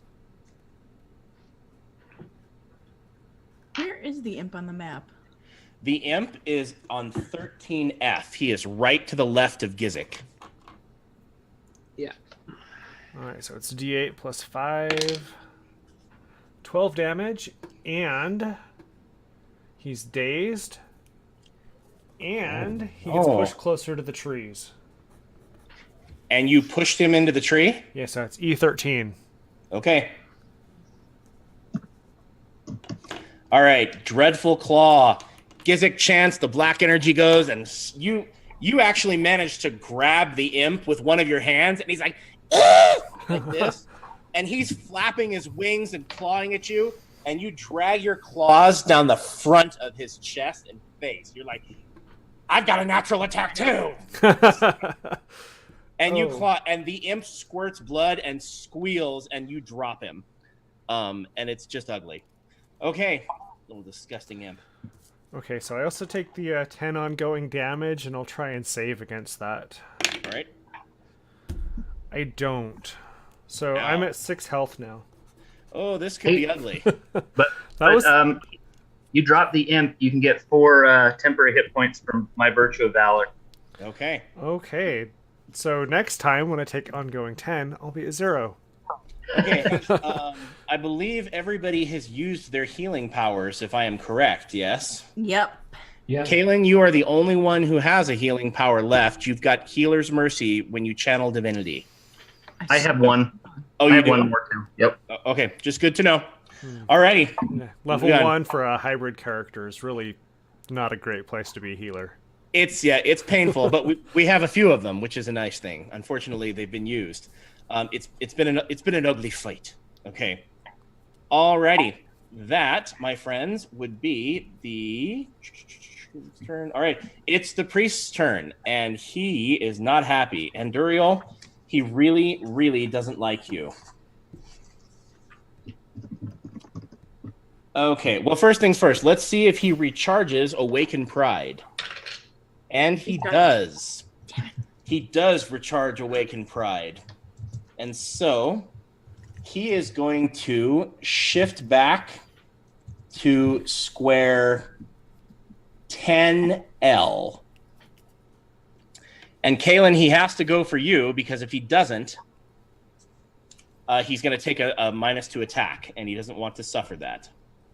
Where is the imp on the map? The imp is on 13F. He is right to the left of Gizik. Yeah. All right, so it's D8 plus 5. 12 damage, and he's dazed, and he gets pushed closer to the trees. And you pushed him into the tree? Yeah, so it's E13. Okay. All right, Dreadful Claw. Gizik chants, the black energy goes, and you actually managed to grab the imp with one of your hands, and he's like, like this, and he's flapping his wings and clawing at you, and you drag your claws down the front of his chest and face. You're like, I've got a natural attack too. And you claw, and the imp squirts blood and squeals, and you drop him. And it's just ugly. Okay, little disgusting imp. Okay, so I also take the 10 ongoing damage, and I'll try and save against that. All right. I don't. So I'm at 6 health now. Oh, this could be ugly. You drop the imp, you can get 4 temporary hit points from my Virtue of Valor. Okay. Okay. So next time when I take ongoing 10, I'll be at 0. Okay. I believe everybody has used their healing powers, if I am correct. Yes. Yep. Yeah. Kaylin, you are the only one who has a healing power left. You've got Healer's Mercy when you channel Divinity. I have one. Oh, I you have do? one more too. Yep. Okay, just good to know. Alrighty. Yeah, level Moving on. 1 for a hybrid character is really not a great place to be healer. It's painful, but we have a few of them, which is a nice thing. Unfortunately, they've been used. It's been an ugly fight. Okay. Alrighty. That, my friends, would be the turn. All right, it's the priest's turn, and he is not happy. And Duriel, he really, really doesn't like you. Okay, well, first things first. Let's see if he recharges Awaken Pride. And he does. He does recharge Awaken Pride. And so he is going to shift back to square 10L. And Kaylin, he has to go for you, because if he doesn't, he's going to take a -2 attack, and he doesn't want to suffer that.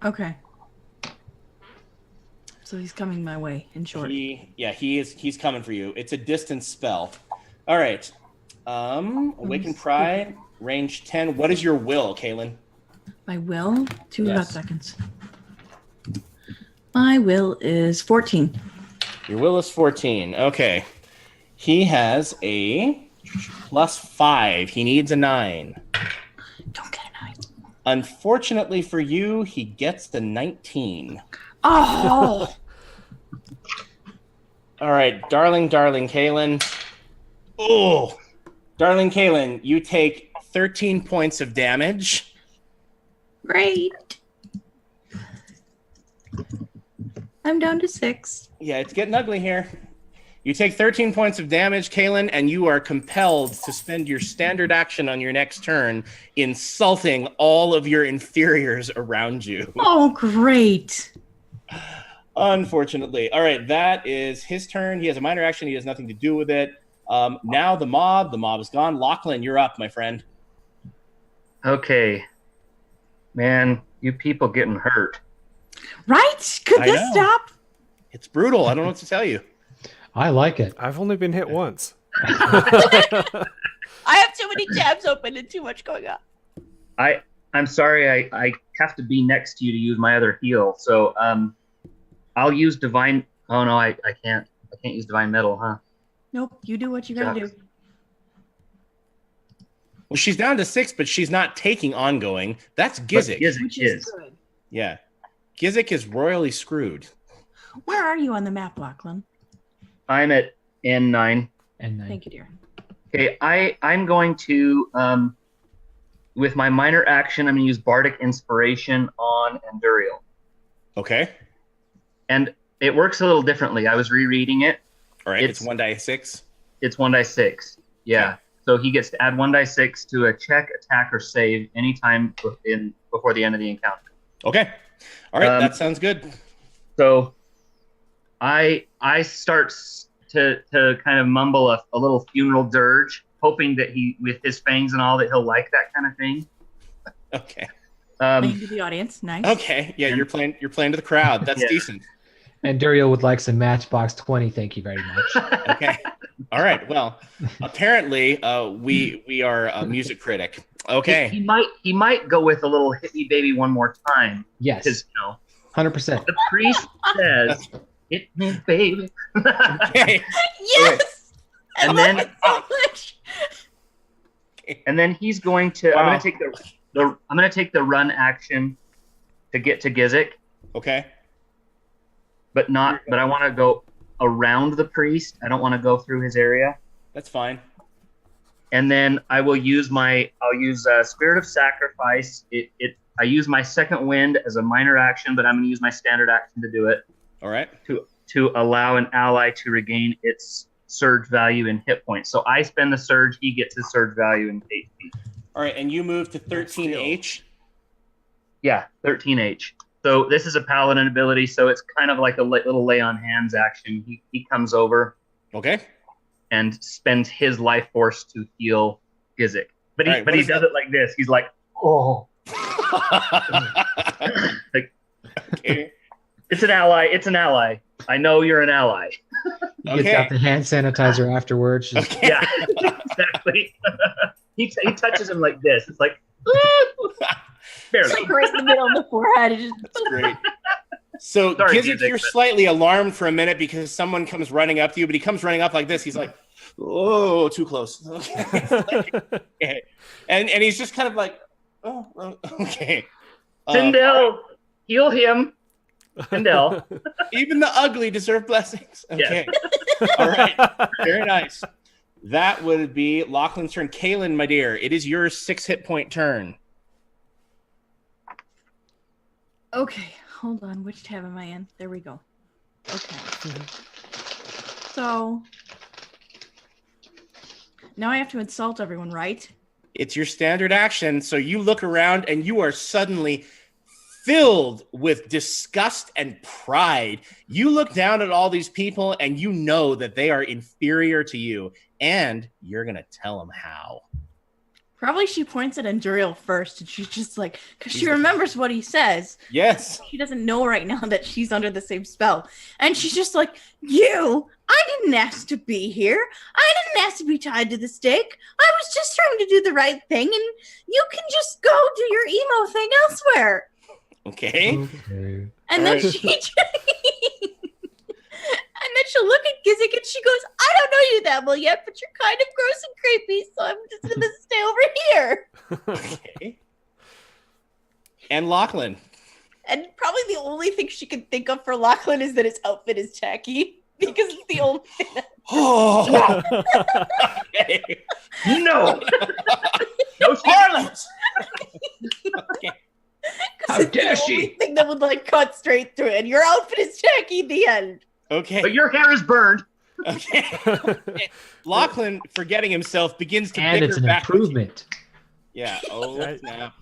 Okay. So he's coming my way, in short. He's coming for you. It's a distance spell. All right. Awaken Pride, range 10. What is your will, Kaylin? My will? 2 Yes. hot seconds. My will is 14. Your will is 14. Okay. He has a +5. He needs a 9. Don't get a 9. Unfortunately for you, he gets the 19. Oh! All right, darling Kaylin. Oh, darling Kaylin, you take 13 points of damage. Great. I'm down to 6. Yeah, it's getting ugly here. You take 13 points of damage, Kaylin, and you are compelled to spend your standard action on your next turn insulting all of your inferiors around you. Oh, great. Unfortunately. All right, that is his turn. He has a minor action. He has nothing to do with it. Now the mob. The mob is gone. Lachlan, you're up, my friend. Okay. Man, you people getting hurt. Right? Could I this know. stop? It's brutal. I don't know what to tell you. I like it. I've only been hit once. I have too many tabs open and too much going on. I'm sorry. I have to be next to you to use my other heal. So I'll use divine. Oh no, I can't. I can't use divine metal, huh? Nope, you do what you gotta do. Well, she's down to 6, but she's not taking ongoing. That's Gizik. But Gizik Which is. is good. Yeah. Gizik is royally screwed. Where are you on the map, Lachlan? I'm at N9. And Thank you, dear. Okay, I'm going to with my minor action, I'm going to use Bardic Inspiration on Enduriel. Okay. And it works a little differently. I was rereading it. All right. It's 1d6. It's 1d6. Yeah. Okay. So he gets to add 1d6 to a check, attack, or save anytime before the end of the encounter. Okay. All right. That sounds good. So I start to kind of mumble a little funeral dirge, hoping that he, with his fangs and all, that he'll like that kind of thing. Okay. Playing to the audience. Nice. Okay. Yeah, you're playing to the crowd. That's Yeah. decent. And Duriel would like some Matchbox 20. Thank you very much. Okay. All right. Well, apparently we are a music critic. Okay. He might go with a little "Hit Me, Baby, One More Time." Yes, Because 100%. the priest says, "Hit me, baby." Okay. Yes! I And love then- it so much. And then he's going to. Wow. I'm going to take I'm going to take the run action to get to Gizik, Okay. but I want to go around the priest. I don't want to go through his area. That's fine. And then I'll use Spirit of Sacrifice. I use my second wind as a minor action, but I'm going to use my standard action to do it All right. to allow an ally to regain its surge value in hit points. So I spend the surge, he gets his surge value in HP. All right. And you move to 13H. Yeah, 13H. So this is a paladin ability, so it's kind of like a little lay on hands action. He comes over Okay. and spends his life force to heal Gizik. But he All right, what he is does that? it like this. He's like, oh. Like, Okay. it's an ally. It's an ally. I know you're an ally. He gets Okay. out the hand sanitizer afterwards. Just, Okay. Yeah, exactly. he touches him like this. It's like, barely. Like right in the middle of the forehead. It just That's great. So, Sorry, Gizik, Gizik, you're but- slightly alarmed for a minute because someone comes running up to you, but he comes running up like this. He's like, "Oh, too close." Okay. And he's just kind of like, "Oh, okay." Sindel, heal him. Sindel. Even the ugly deserve blessings. Okay. All right. Very nice. That would be Lachlan's turn. Kaylin, my dear, it is your 6 hit point turn. Okay, hold on. Which tab am I in? There we go. Okay. So now I have to insult everyone, right? It's your standard action. So you look around and you are suddenly filled with disgust and pride. You look down at all these people and you know that they are inferior to you, and you're going to tell them how. Probably she points at Enduriel first, and she's just like, because He's she the- remembers what he says. Yes. She doesn't know right now that she's under the same spell. And she's just like, I didn't ask to be here. I didn't ask to be tied to the stake. I was just trying to do the right thing, and you can just go do your emo thing elsewhere. Okay. okay. And then Alright. and then she'll look at Gizik and she goes, I don't know you that well yet, but you're kind of gross and creepy, so I'm just gonna stay over here. Okay. And Lachlan. And probably the only thing she can think of for Lachlan is that his outfit is tacky. Because it's the only thing that Oh. Okay. No. No Harlots. How it's dare the only she? thing that would like cut straight through it. And your outfit is tacky, the end. Okay. But your hair is burned. Okay. Lachlan, forgetting himself, begins to And bicker it's an back with you. improvement. Yeah. Oh, Right. snap.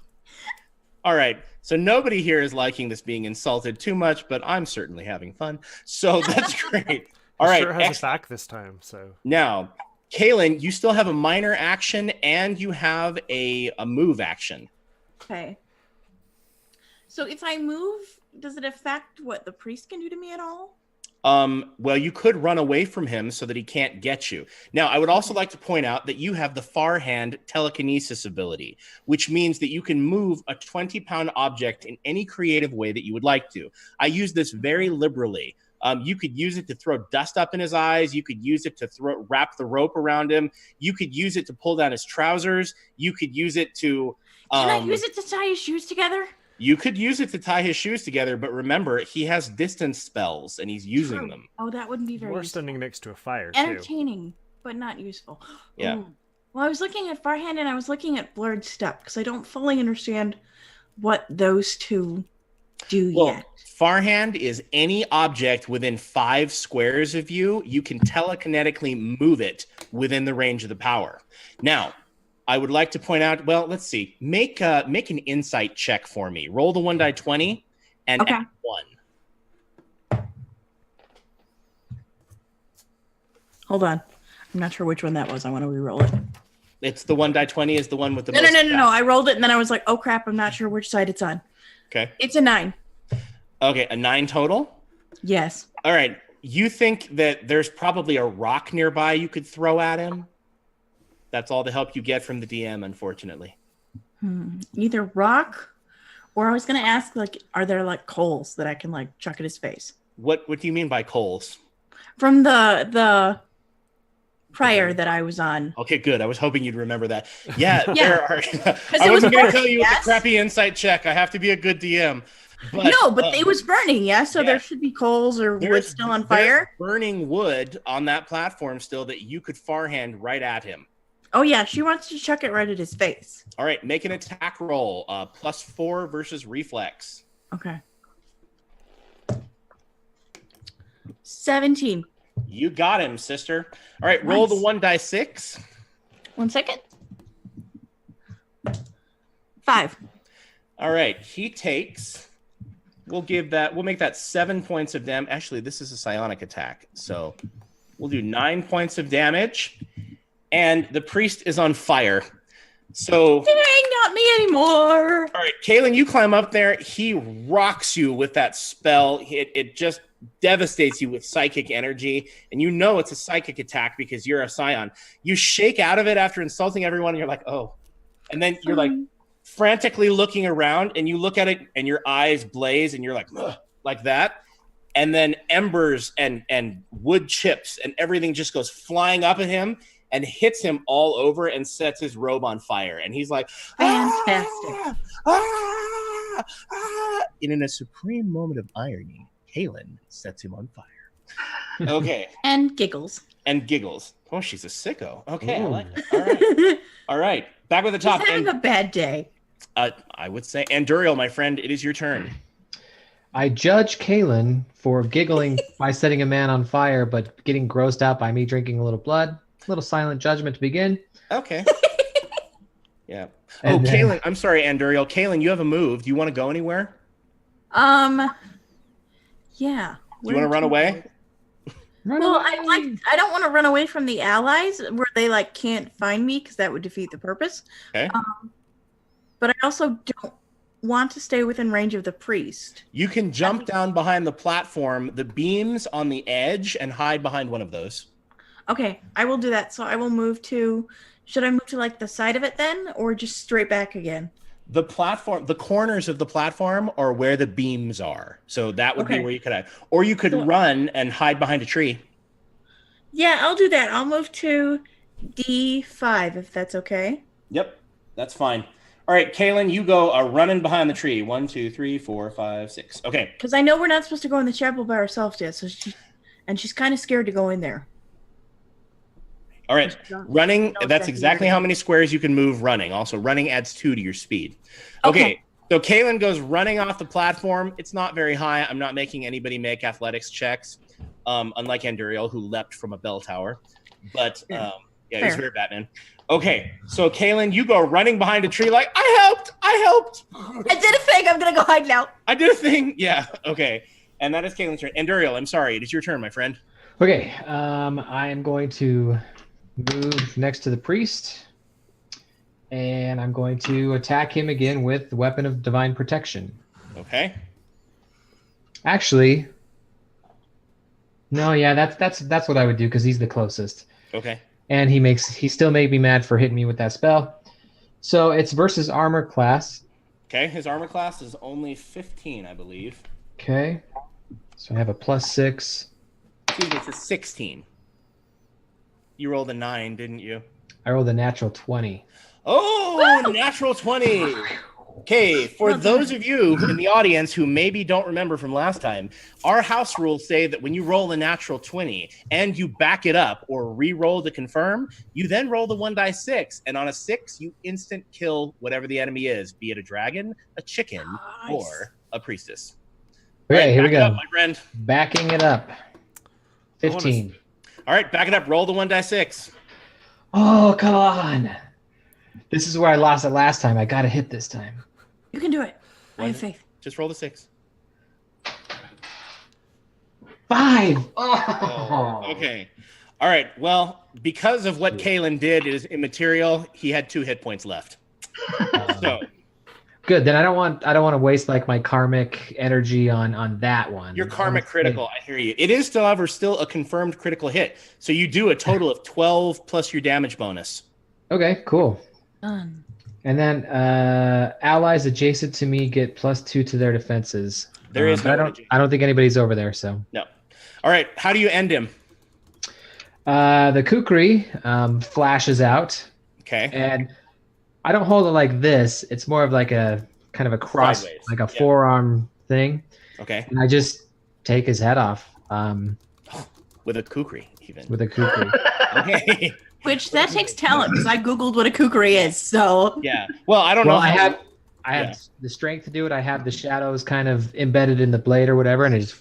All right. So nobody here is liking this being insulted too much, but I'm certainly having fun. So that's great. All right. Sure has Excellent. it back this time. So Now, Kaylin, you still have a minor action and you have a move action. Okay. So if I move, does it affect what the priest can do to me at all? Well, you could run away from him so that he can't get you. Now, I would also like to point out that you have the far hand telekinesis ability, which means that you can move a 20-pound object in any creative way that you would like to. I use this very liberally. You could use it to throw dust up in his eyes. You could use it to wrap the rope around him. You could use it to pull down his trousers. You could use it to... Can I use it to tie his shoes together? You could use it to tie his shoes together, but remember, he has distance spells, and he's using True. them. Oh, that wouldn't be very we're useful. standing next to a fire too. Entertaining, but not useful. Yeah. Ooh. Well, I was looking at Farhand and I was looking at Blurred Step because I don't fully understand what those two do Well, yet. Farhand is any object within 5 squares of you. You can telekinetically move it within the range of the power. Now, I would like to point out, well, let's see. Make an insight check for me. Roll the 1 die 20 and Okay. add 1. Hold on. I'm not sure which one that was. I want to re-roll it. It's the 1 die 20 is the one with the No. most. I rolled it and then I was like, oh crap, I'm not sure which side it's on. Okay. It's a 9. Okay, a 9 total. Yes. All right. You think that there's probably a rock nearby you could throw at him? That's all the help you get from the DM, unfortunately. Either rock or I was going to ask, like, are there like coals that I can like chuck at his face? What do you mean by coals? From the prior that I was on. Okay, good. I was hoping you'd remember that. Yeah, Yeah. there are. I it was wasn't going to burning, tell you with yes? a crappy insight check. I have to be a good DM. But, No, but it was burning, yeah? So yeah. there should be coals or wood there's- still on there's fire. burning wood on that platform still that you could farhand right at him. Oh, yeah, she wants to chuck it right at his face. All right, make an attack roll. +4 versus reflex. Okay. 17. You got him, sister. All right, roll the Nice. 1 die 6. 1 second. 5. All right, he takes. We'll make that 7 points of damage. Actually, this is a psionic attack, so we'll do 9 points of damage. And the priest is on fire. So, Dang, not me anymore. all right, Kaylin, you climb up there. He rocks you with that spell. It just devastates you with psychic energy, and you know it's a psychic attack because you're a scion. You shake out of it after insulting everyone, and you're like, oh. And then you're like frantically looking around, and you look at it, and your eyes blaze, and you're like that. And then embers and wood chips and everything just goes flying up at him and hits him all over and sets his robe on fire. And he's like, Fantastic. And in a supreme moment of irony, Kaylin sets him on fire. Okay. And giggles. And giggles. Oh, she's a sicko. Okay, Ooh. I like it. All right. All right. Back with the top. He's having a bad day. I would say, Anduriel, my friend, it is your turn. I judge Kaylin for giggling by setting a man on fire, but getting grossed out by me drinking a little blood. A little silent judgment to begin. Okay. Yeah. And then- Kaylin, I'm sorry, Anduriel. Kaylin, you have a move. Do you want to go anywhere? Yeah. Do you want to run away? Well, I don't want to run away from the allies where they like can't find me because that would defeat the purpose. Okay. But I also don't want to stay within range of the priest. You can jump down behind the platform, the beams on the edge, and hide behind one of those. Okay, I will do that. So I will move to. Should I move to like the side of it then, or just straight back again? The platform, the corners of the platform are where the beams are. So that would be Okay. where you could hide. Or you could run and hide behind a tree. Yeah, I'll do that. I'll move to D5 if that's okay. Yep, that's fine. All right, Kaylin, you go running behind the tree. 1, 2, 3, 4, 5, 6. Okay. Because I know we're not supposed to go in the chapel by ourselves yet, so she's kind of scared to go in there. All right, running, No, that's exactly how many squares you can move running. Also, running adds 2 to your speed. Okay, so Kaylin goes running off the platform. It's not very high. I'm not making anybody make athletics checks, unlike Anduriel, who leapt from a bell tower. But, yeah, he's very Batman. Okay, so Kaylin, you go running behind a tree like, I helped! I did a thing! I'm going to go hide now. I did a thing! Yeah, okay. And that is Kaylin's turn. Anduriel, I'm sorry. It is your turn, my friend. Okay, I am going to move next to the priest, and I'm going to attack him again with the weapon of divine protection. Okay. Actually, no, yeah, that's what I would do because he's the closest, Okay. and he still made me mad for hitting me with that spell. So it's versus armor class. Okay, his armor class is only 15, I believe. Okay, so I have a +6. Excuse me, it's a 16. You rolled a 9, didn't you? I rolled a natural 20. Oh, natural 20. Okay, for those of you in the audience who maybe don't remember from last time, our house rules say that when you roll a natural 20 and you back it up or re-roll to confirm, you then roll the 1d6, and on a 6, you instant kill whatever the enemy is, be it a dragon, a chicken, or a priestess. Okay, All right, here we back it go. up, my friend. Backing it up. 15. All right, back it up. Roll the 1d6. Oh, come on. This is where I lost it last time. I got to hit this time. You can do it. I have faith. Just roll the 6. 5. Oh. Okay. All right. Well, because of what Kaylin did is immaterial, he had 2 hit points left. So Good. Then I don't want to waste like my karmic energy on that one. your karmic critical, I hear you. It is, however, still a confirmed critical hit. So you do a total of 12 plus your damage bonus. Okay, cool. Done. And then allies adjacent to me get +2 to their defenses. There is but no I don't think anybody's over there, so. No. All right. How do you end him? The kukri flashes out, Okay. and I don't hold it like this. It's more of like a kind of a cross, Sideways. like a Yeah. forearm thing. Okay. And I just take his head off With a kukri, even. with a kukri. Okay. Which that takes talent because I googled what a kukri is. So Yeah. Well, I don't Well, know. I how- have the strength to do it. I have the shadows kind of embedded in the blade or whatever, and it just.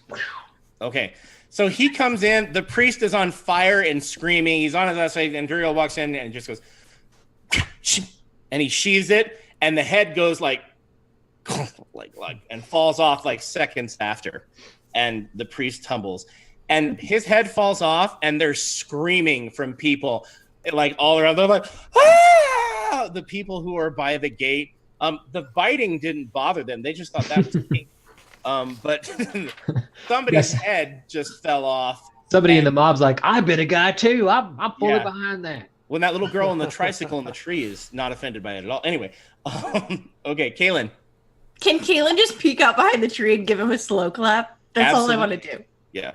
Okay. So he comes in. The priest is on fire and screaming. He's on his last side, and Duriel walks in and just goes, and he sheaves it, and the head goes like, and falls off like seconds after, and the priest tumbles, and his head falls off, and they're screaming from people, like all around. They're like, ah! saw the people who are by the gate. The biting didn't bother them. They just thought that was pink. But somebody's head just fell off. Somebody in the mob's like, I bit a guy too. I'm fully Yeah. behind that. When that little girl on the tricycle in the tree is not offended by it at all. Anyway, okay, Kaylin. Can Kaylin just peek out behind the tree and give him a slow clap? That's all I want to do. Yeah.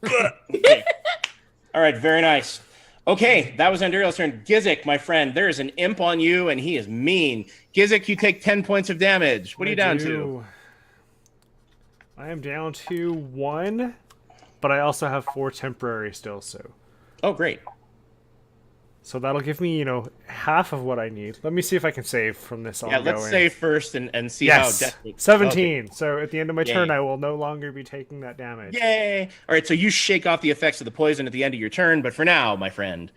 Okay. All right, very nice. Okay, that was Anduriel's turn. Gizik, my friend, there is an imp on you, and he is mean. Gizik, you take 10 points of damage. What are you down to? I am down to 1, but I also have 4 temporary still, so. Oh, great. So that'll give me, half of what I need. Let me see if I can save from this ongoing. Yeah, let's save first and see yes, how desperate. 17. Okay. So at the end of my turn, I will no longer be taking that damage. Yay! All right, so you shake off the effects of the poison at the end of your turn, but for now, my friend,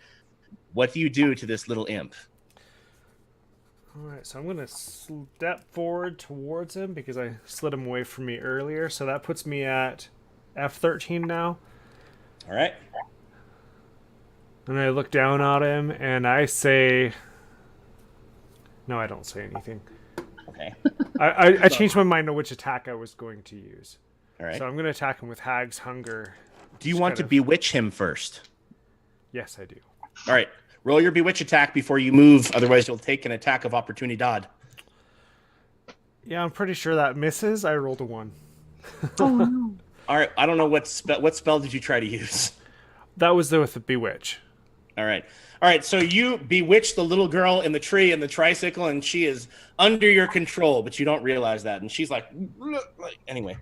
what do you do to this little imp? All right, so I'm going to step forward towards him because I slid him away from me earlier. So that puts me at F13 now. All right. And I look down at him and I say... No, I don't say anything. Okay. I changed my mind on which attack I was going to use. All right. So I'm going to attack him with Hag's Hunger. Do you want to bewitch him first? Yes, I do. All right. Roll your bewitch attack before you move. Otherwise, you'll take an attack of opportunity. Yeah, I'm pretty sure that misses. I rolled a 1. Oh, no. All right. I don't know what spell did you try to use? That was with the Bewitch. All right. All right. So you bewitch the little girl in the tree and the tricycle, and she is under your control, but you don't realize that. And she's like, anyway,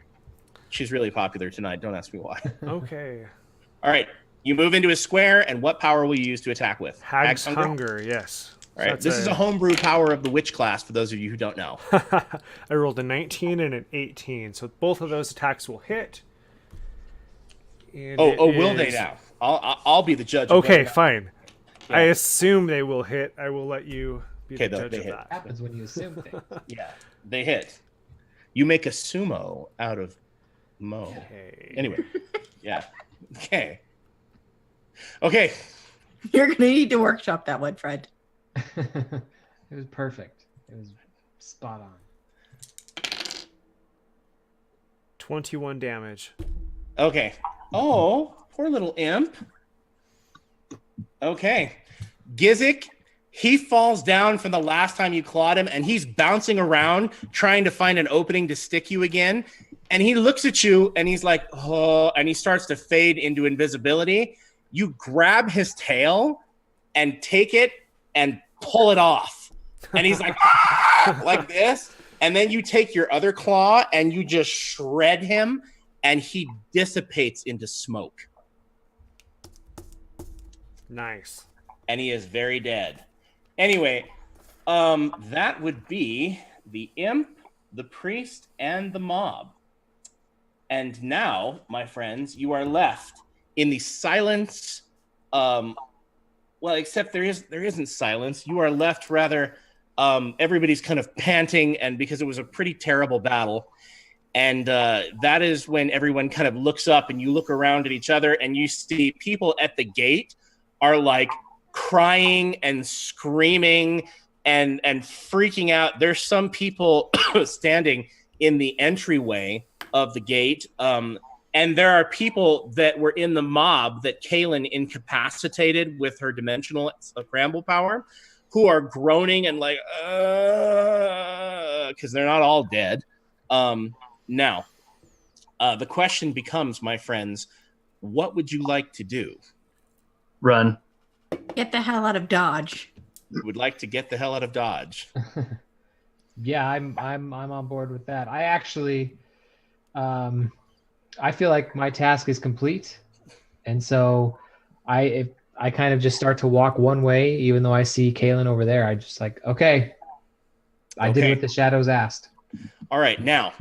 she's really popular tonight. Don't ask me why. Okay. All right. You move into a square, and what power will you use to attack with? Hag's Hunger, yes. All right. This is a homebrew power of the witch class for those of you who don't know. I rolled a 19 and an 18, so both of those attacks will hit. And will they now? I'll be the judge. Okay, fine. Yeah. I assume they will hit. I will let you be the judge of hit. that. Happens when you assume things. Yeah, they hit. You make a sumo out of Mo. Okay. Anyway, yeah. Okay. Okay. You're going to need to workshop that one, Fred. It was perfect. It was spot on. 21 damage. Okay. Oh, poor little imp. Okay. Gizik, he falls down from the last time you clawed him, and he's bouncing around trying to find an opening to stick you again. And he looks at you, and he's like, oh, and he starts to fade into invisibility. You grab his tail and take it and pull it off. And he's like, like this. And then you take your other claw and you just shred him, and he dissipates into smoke. Nice. And he is very dead. Anyway, that would be the imp, the priest, and the mob. And now, my friends, you are left in the silence. Well, except there isn't silence. You are left rather. Everybody's kind of panting, and because it was a pretty terrible battle. And that is when everyone kind of looks up, and you look around at each other, and you see people at the gate are like crying and screaming and freaking out. There's some people standing in the entryway of the gate. And there are people that were in the mob that Kaylin incapacitated with her dimensional scramble power, who are groaning and like, because they're not all dead. Now, the question becomes, my friends, what would you like to do? Run. Get the hell out of Dodge. You would like to get the hell out of Dodge. Yeah, I'm on board with that. I actually, I feel like my task is complete, and so I kind of just start to walk one way, even though I see Kaylin over there. I just like, okay, I did what the shadows asked. All right, now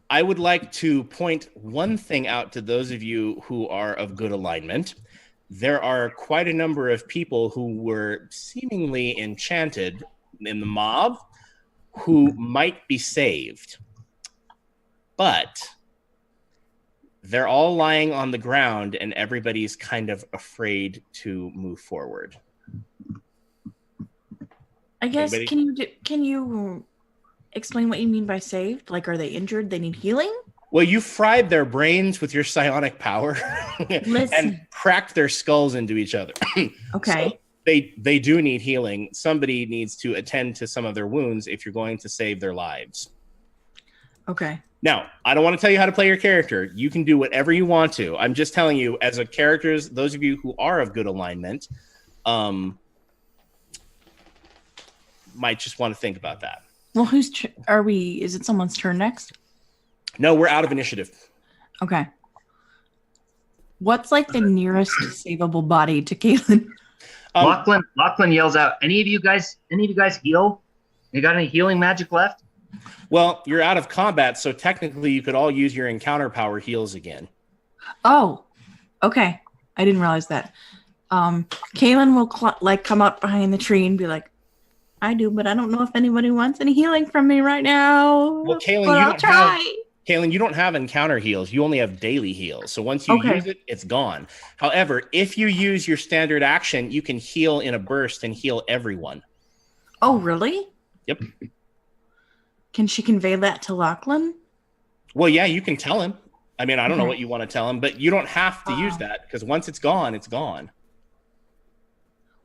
I would like to point one thing out to those of you who are of good alignment. There are quite a number of people who were seemingly enchanted in the mob who might be saved. But they're all lying on the ground, and everybody's kind of afraid to move forward. I guess Anybody? can you explain what you mean by saved? Like, are they injured? They need healing? Well, you fried their brains with your psionic power and Listen. cracked their skulls into each other. Okay. So they do need healing. Somebody needs to attend to some of their wounds if you're going to save their lives. Okay. Now, I don't want to tell you how to play your character. You can do whatever you want to. I'm just telling you, as a characters, those of you who are of good alignment, might just want to think about that. Well, are we? Is it someone's turn next? No, we're out of initiative. Okay. What's like the nearest savable body to Kaylin? Lachlan yells out, any of you guys heal? You got any healing magic left? Well, you're out of combat, so technically you could all use your encounter power heals again. Oh, okay. I didn't realize that. Kaylin will come up behind the tree and be like, I do, but I don't know if anybody wants any healing from me right now. Well, Kaylin, but I'll try. Kaylin, you don't have encounter heals. You only have daily heals. So once you use it, it's gone. However, if you use your standard action, you can heal in a burst and heal everyone. Oh, really? Yep. Can she convey that to Lachlan? Well, yeah, you can tell him. I mean, I don't know what you want to tell him, but you don't have to use that because once it's gone, it's gone.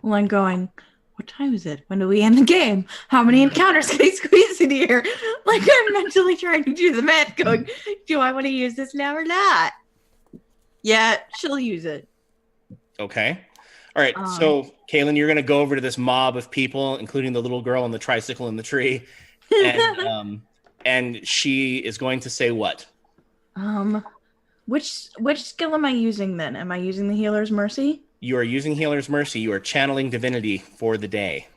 Well, I'm going, what time is it? When do we end the game? How many encounters can I squeeze in here? Like, I'm mentally trying to do the math going, do I want to use this now or not? Yeah, she'll use it. Okay. All right. So, Kaylin, you're going to go over to this mob of people, including the little girl on the tricycle in the tree. And she is going to say what? Which skill am I using then? Am I using the Healer's Mercy? You are using Healer's Mercy. You are channeling divinity for the day.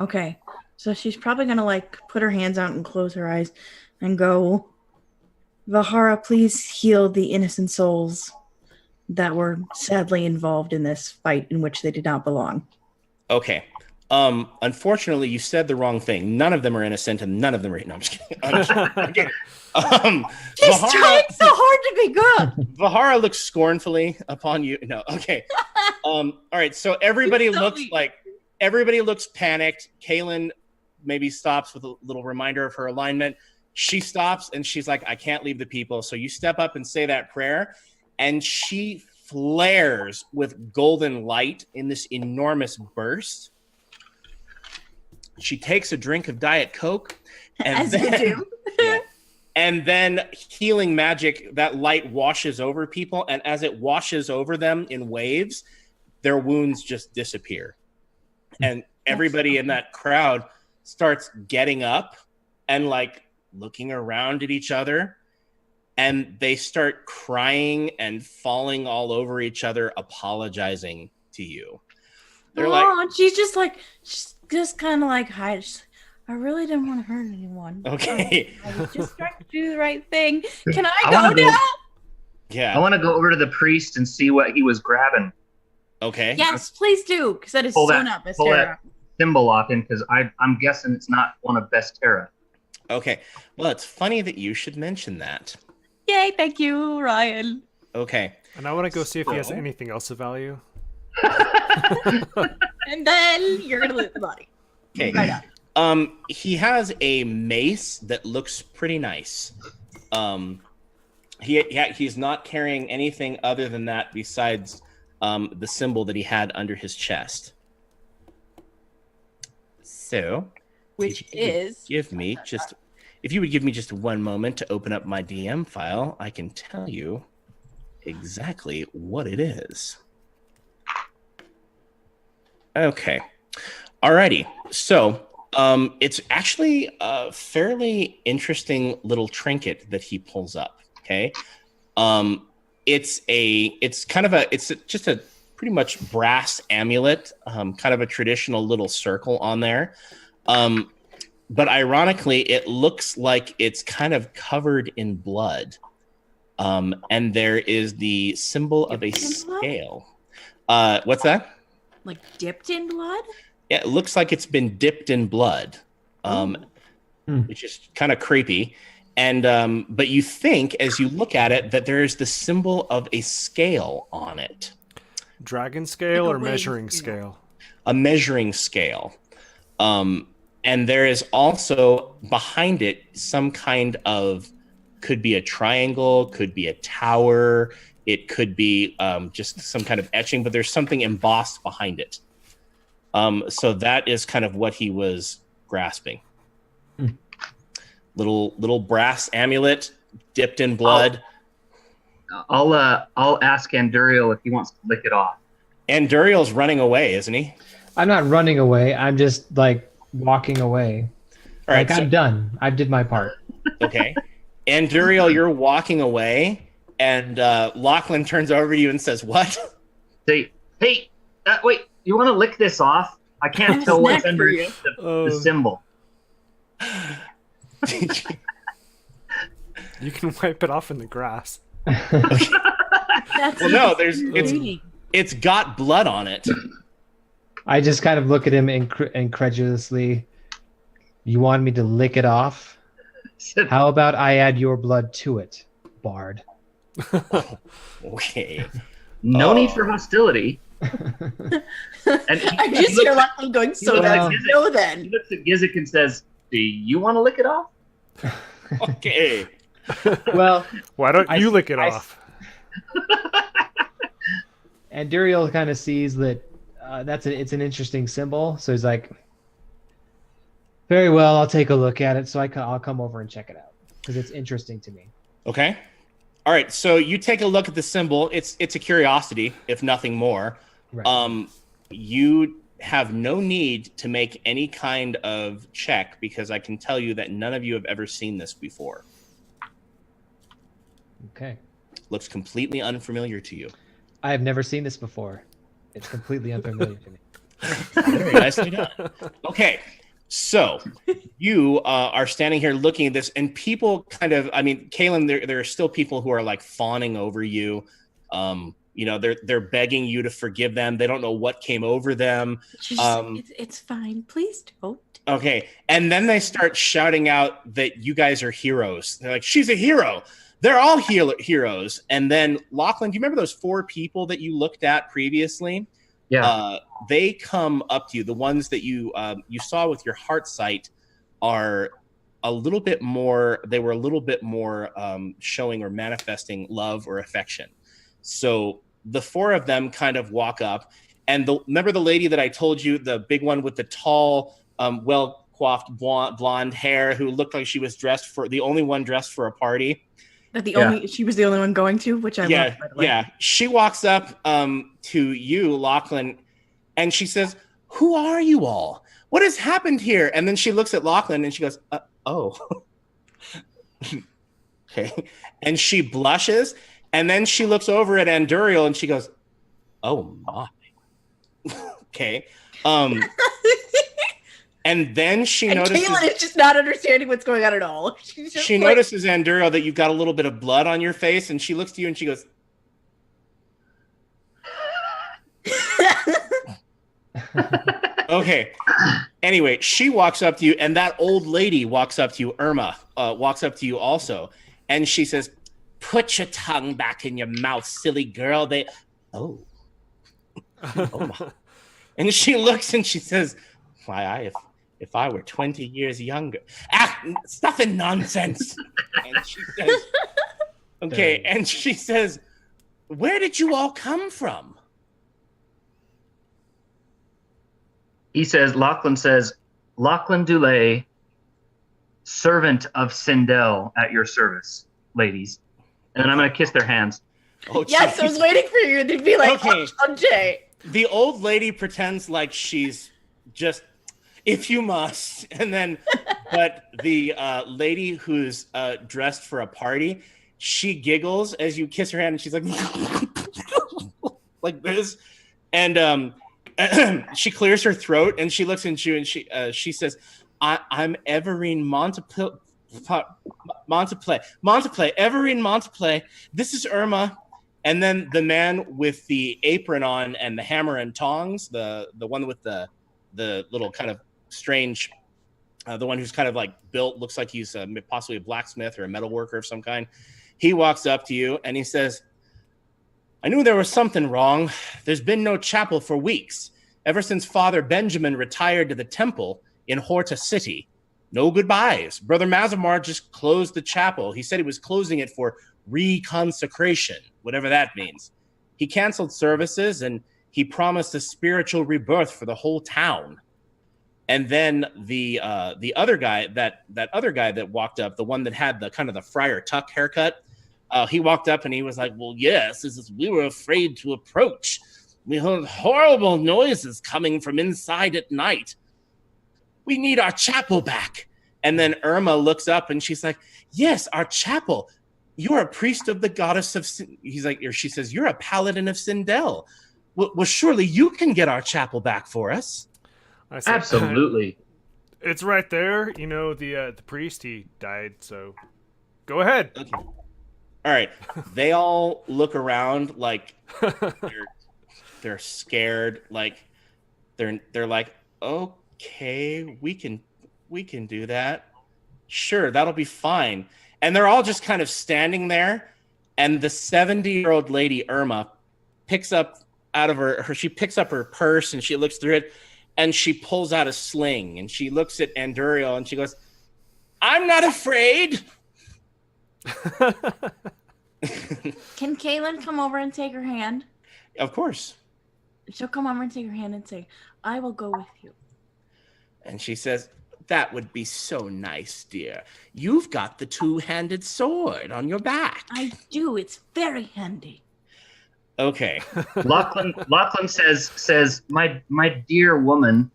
Okay. So she's probably going to like put her hands out and close her eyes and go, Vahara, please heal the innocent souls that were sadly involved in this fight in which they did not belong. Okay. Unfortunately, you said the wrong thing. None of them are innocent, and none of them are. No, I'm just kidding. I'm kidding. She's trying so hard to be good. Vahara looks scornfully upon you. No, okay. All right. So everybody looks panicked. Kaylin maybe stops with a little reminder of her alignment. She stops and she's like, "I can't leave the people." So you step up and say that prayer, and she flares with golden light in this enormous burst. She takes a drink of Diet Coke, and and then healing magic, that light washes over people, and as it washes over them in waves, their wounds just disappear. And everybody in that crowd starts getting up and like looking around at each other, and they start crying and falling all over each other, apologizing to you. They're she's just kind of like, hi. I really didn't want to hurt anyone. Okay. I was just trying to do the right thing. Can I go now? Yeah. I want to go over to the priest and see what he was grabbing. Okay. Yes, please do, because that is Pull so that- not pull Bestera. Symbol off him because I'm guessing it's not one of Bestera. Okay. Well, it's funny that you should mention that. Yay, thank you, Ryan. Okay. And I want to go see if he has anything else of value. And then you're gonna lose the body. Okay. Right on. He has a mace that looks pretty nice. He's not carrying anything other than that besides the symbol that he had under his chest. So, Which is if you would give me just one moment to open up my DM file, I can tell you exactly what it is. Okay. Alrighty. So, it's actually a fairly interesting little trinket that he pulls up. Okay. It's just a pretty much brass amulet, kind of a traditional little circle on there. But ironically, it looks like it's kind of covered in blood. And there is the symbol of a scale. What's that? like dipped in blood? Yeah, it looks like it's been dipped in blood. Which is kind of creepy. And but you think as you look at it that there is the symbol of a scale on it. Dragon scale Like a or weighing measuring scale. scale? A measuring scale. And there is also behind it some kind of, could be a triangle, could be a tower, it could be just some kind of etching, but there's something embossed behind it. So that is kind of what he was grasping. Little brass amulet dipped in blood. I'll ask Anduriel if he wants to lick it off. Anduriel's running away, isn't he? I'm not running away. I'm just like walking away. All right, Like I'm done. I did my part. Okay. Anduriel, you're walking away, and Lachlan turns over to you and says, "What?" Say, hey, wait, you want to lick this off? I can't tell what's under the symbol. You can wipe it off in the grass. That's Well, no, intriguing. it's got blood on it. I just kind of look at him incredulously. You want me to lick it off? How about I add your blood to it, Bard? Okay. No need for hostility. And I just hear Lachlan going, so looks that's at no He then. looks at Gizik and says, "Do you want to lick it off?" Okay. Well, Why don't you lick it off? and Duriel kind of sees that it's an interesting symbol, so he's like, "Very well, I'll take a look at it." So I'll come over and check it out because it's interesting to me. Okay. All right. So you take a look at the symbol. It's a curiosity, if nothing more. Right. You have no need to make any kind of check because I can tell you that none of you have ever seen this before. Okay. Looks completely unfamiliar to you. I have never seen this before. It's completely unfamiliar to me. Very nicely done. Okay. So you are standing here looking at this, and people kind of, I mean, Kaylin, there are still people who are like fawning over you. They're begging you to forgive them. They don't know what came over them. It's fine. Please don't. Okay. And then they start shouting out that you guys are heroes. They're like, she's a hero. They're all heroes. And then Lachlan, do you remember those 4 people that you looked at previously? Yeah. They come up to you. The ones that you saw with your heart sight are a little bit more. They were a little bit more showing or manifesting love or affection. So the 4 of them kind of walk up, and remember the lady that I told you, the big one with the tall, well-coiffed blonde hair, who looked like she was the only one dressed for a party. That she was the only one going to, which I love, by the way. Yeah. She walks up to you, Lachlan, and she says, "Who are you all? What has happened here?" And then she looks at Lachlan and she goes, "Oh." Okay. And she blushes, and then she looks over at Anduriel and she goes, "Oh my." Okay. And then she notices. Kaylin is just not understanding what's going on at all. She notices, Anduriel, that you've got a little bit of blood on your face, and she looks to you and she goes, okay. Anyway, she walks up to you, and that old lady walks up to you, Irma, walks up to you also, and she says, "Put your tongue back in your mouth, silly girl." Oh my. And she looks and she says, "Why, if I were 20 years younger." Stuff and nonsense. And she says, okay, and she says, "Where did you all come from?" Lachlan says, "Lachlan Dulay, servant of Sindel, at your service, ladies." And then I'm going to kiss their hands. Oh, yes, I was waiting for you to be like, okay. "Oh, Jay." The old lady pretends like she's just, "If you must." And then, but the lady who's dressed for a party, she giggles as you kiss her hand, and she's like, like this. And she clears her throat, and she looks at you, and she says, I'm Everine Monteplay, Everine Monteplay. This is Irma." And then the man with the apron on and the hammer and tongs, the one with the little kind of strange, the one who's kind of like built, looks like he's possibly a blacksmith or a metal worker of some kind. He walks up to you and he says, "I knew there was something wrong. There's been no chapel for weeks. Ever since Father Benjamin retired to the temple, in Horta City. No goodbyes. Brother Mazamar just closed the chapel. He said he was closing it for reconsecration, whatever that means. He canceled services and he promised a spiritual rebirth for the whole town. And then the other guy, that other guy that walked up, the one that had the kind of the Friar Tuck haircut, he walked up and he was like, well, yes, we were afraid to approach. We heard horrible noises coming from inside at night. We need our chapel back. And then Irma looks up and she's like, yes, our chapel. You're a priest of the goddess of Sin. He's like, or she says, you're a paladin of Sindel. Well, surely you can get our chapel back for us. I said, Absolutely. It's right there. You know, the priest, he died, so go ahead. Okay. All right. They all look around like they're scared. Like they're like, okay, we can do that. Sure, that'll be fine. And they're all just kind of standing there. And the 70-year-old lady, Irma, picks up out of she picks up her purse and she looks through it and she pulls out a sling and she looks at Anduriel and she goes, I'm not afraid. Can Kaylin come over and take her hand? Of course. She'll come over and take her hand and say, I will go with you. And she says, that would be so nice, dear. You've got the two-handed sword on your back. I do. It's very handy. Okay. Lachlan says, my dear woman,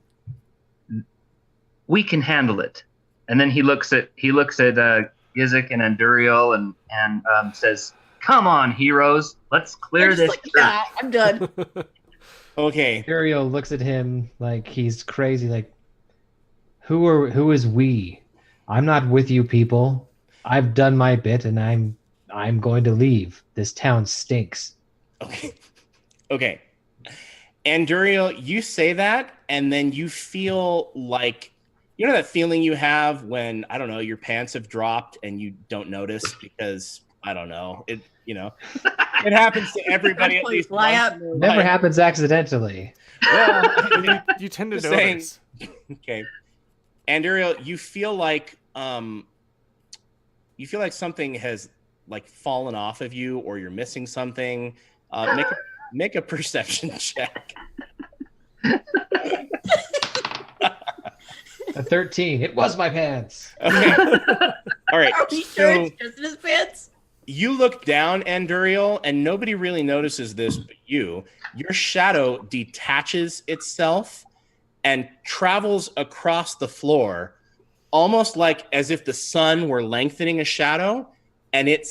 we can handle it. And then he looks at Gizik and Anduriel and says, come on, heroes, let's clear this. Like, yeah, I'm done. Okay. Ariel looks at him like he's crazy. Like, who is we? I'm not with you people. I've done my bit, and I'm going to leave. This town stinks. Okay. Anduriel, you say that, and then you feel like, you know that feeling you have when, I don't know, your pants have dropped and you don't notice because, I don't know, it happens to everybody at least Fly once out. in their Never life. happens accidentally. Well, You tend to Just notice. okay. Anduriel, you feel like something has like fallen off of you or you're missing something. Make a perception check. A 13. It was my pants. Okay. All right. Are we sure So it's just in his pants? you look down, Anduriel, and nobody really notices this but you. Your shadow detaches itself and travels across the floor, almost like as if the sun were lengthening a shadow, and it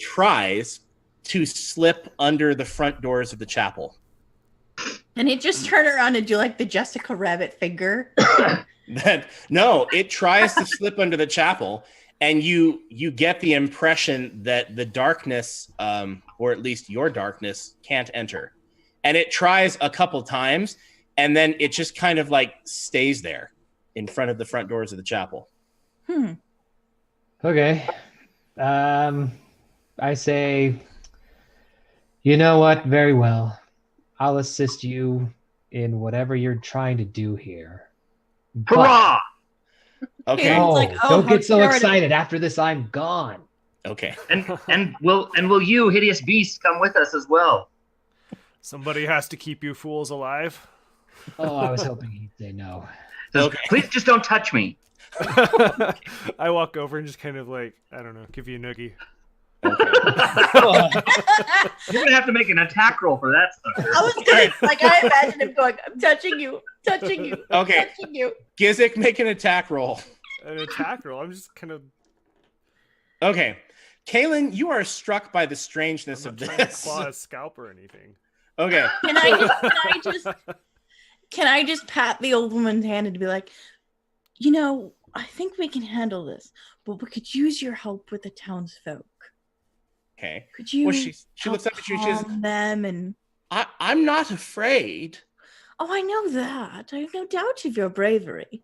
tries to slip under the front doors of the chapel. And he just turn around and do like the Jessica Rabbit finger. No, it tries to slip under the chapel, and you get the impression that the darkness, or at least your darkness, can't enter. And it tries a couple times, and then it just kind of like stays there in front of the front doors of the chapel. Okay. I say, you know what? Very well. I'll assist you in whatever you're trying to do here. But- Hurrah! Okay. Yeah. No, It's like, oh, don't how get so terrible. excited. After this, I'm gone. Okay. And will you, hideous beast, come with us as well? Somebody has to keep you fools alive. Oh, I was hoping he'd say no. Says, Okay. please just don't touch me. I walk over and just kind of like, I don't know, give you a noogie. You're gonna have to make an attack roll for that stuff. I was gonna, like, I imagine him going, I'm touching you, Okay. touching you. Gizik, make an attack roll. An attack roll. I'm just kind of Okay. Kaylin, you are struck by the strangeness I'm of not trying to this. claw a scalp or anything. Okay. Can I just pat the old woman's hand and be like, you know, I think we can handle this, but we could use your help with the townsfolk. Okay. Could you? Well, she looks up at you and she says, calm them and. I'm not afraid. Oh, I know that. I have no doubt of your bravery.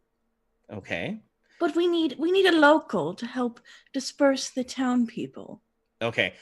Okay. But we need a local to help disperse the town people. Okay.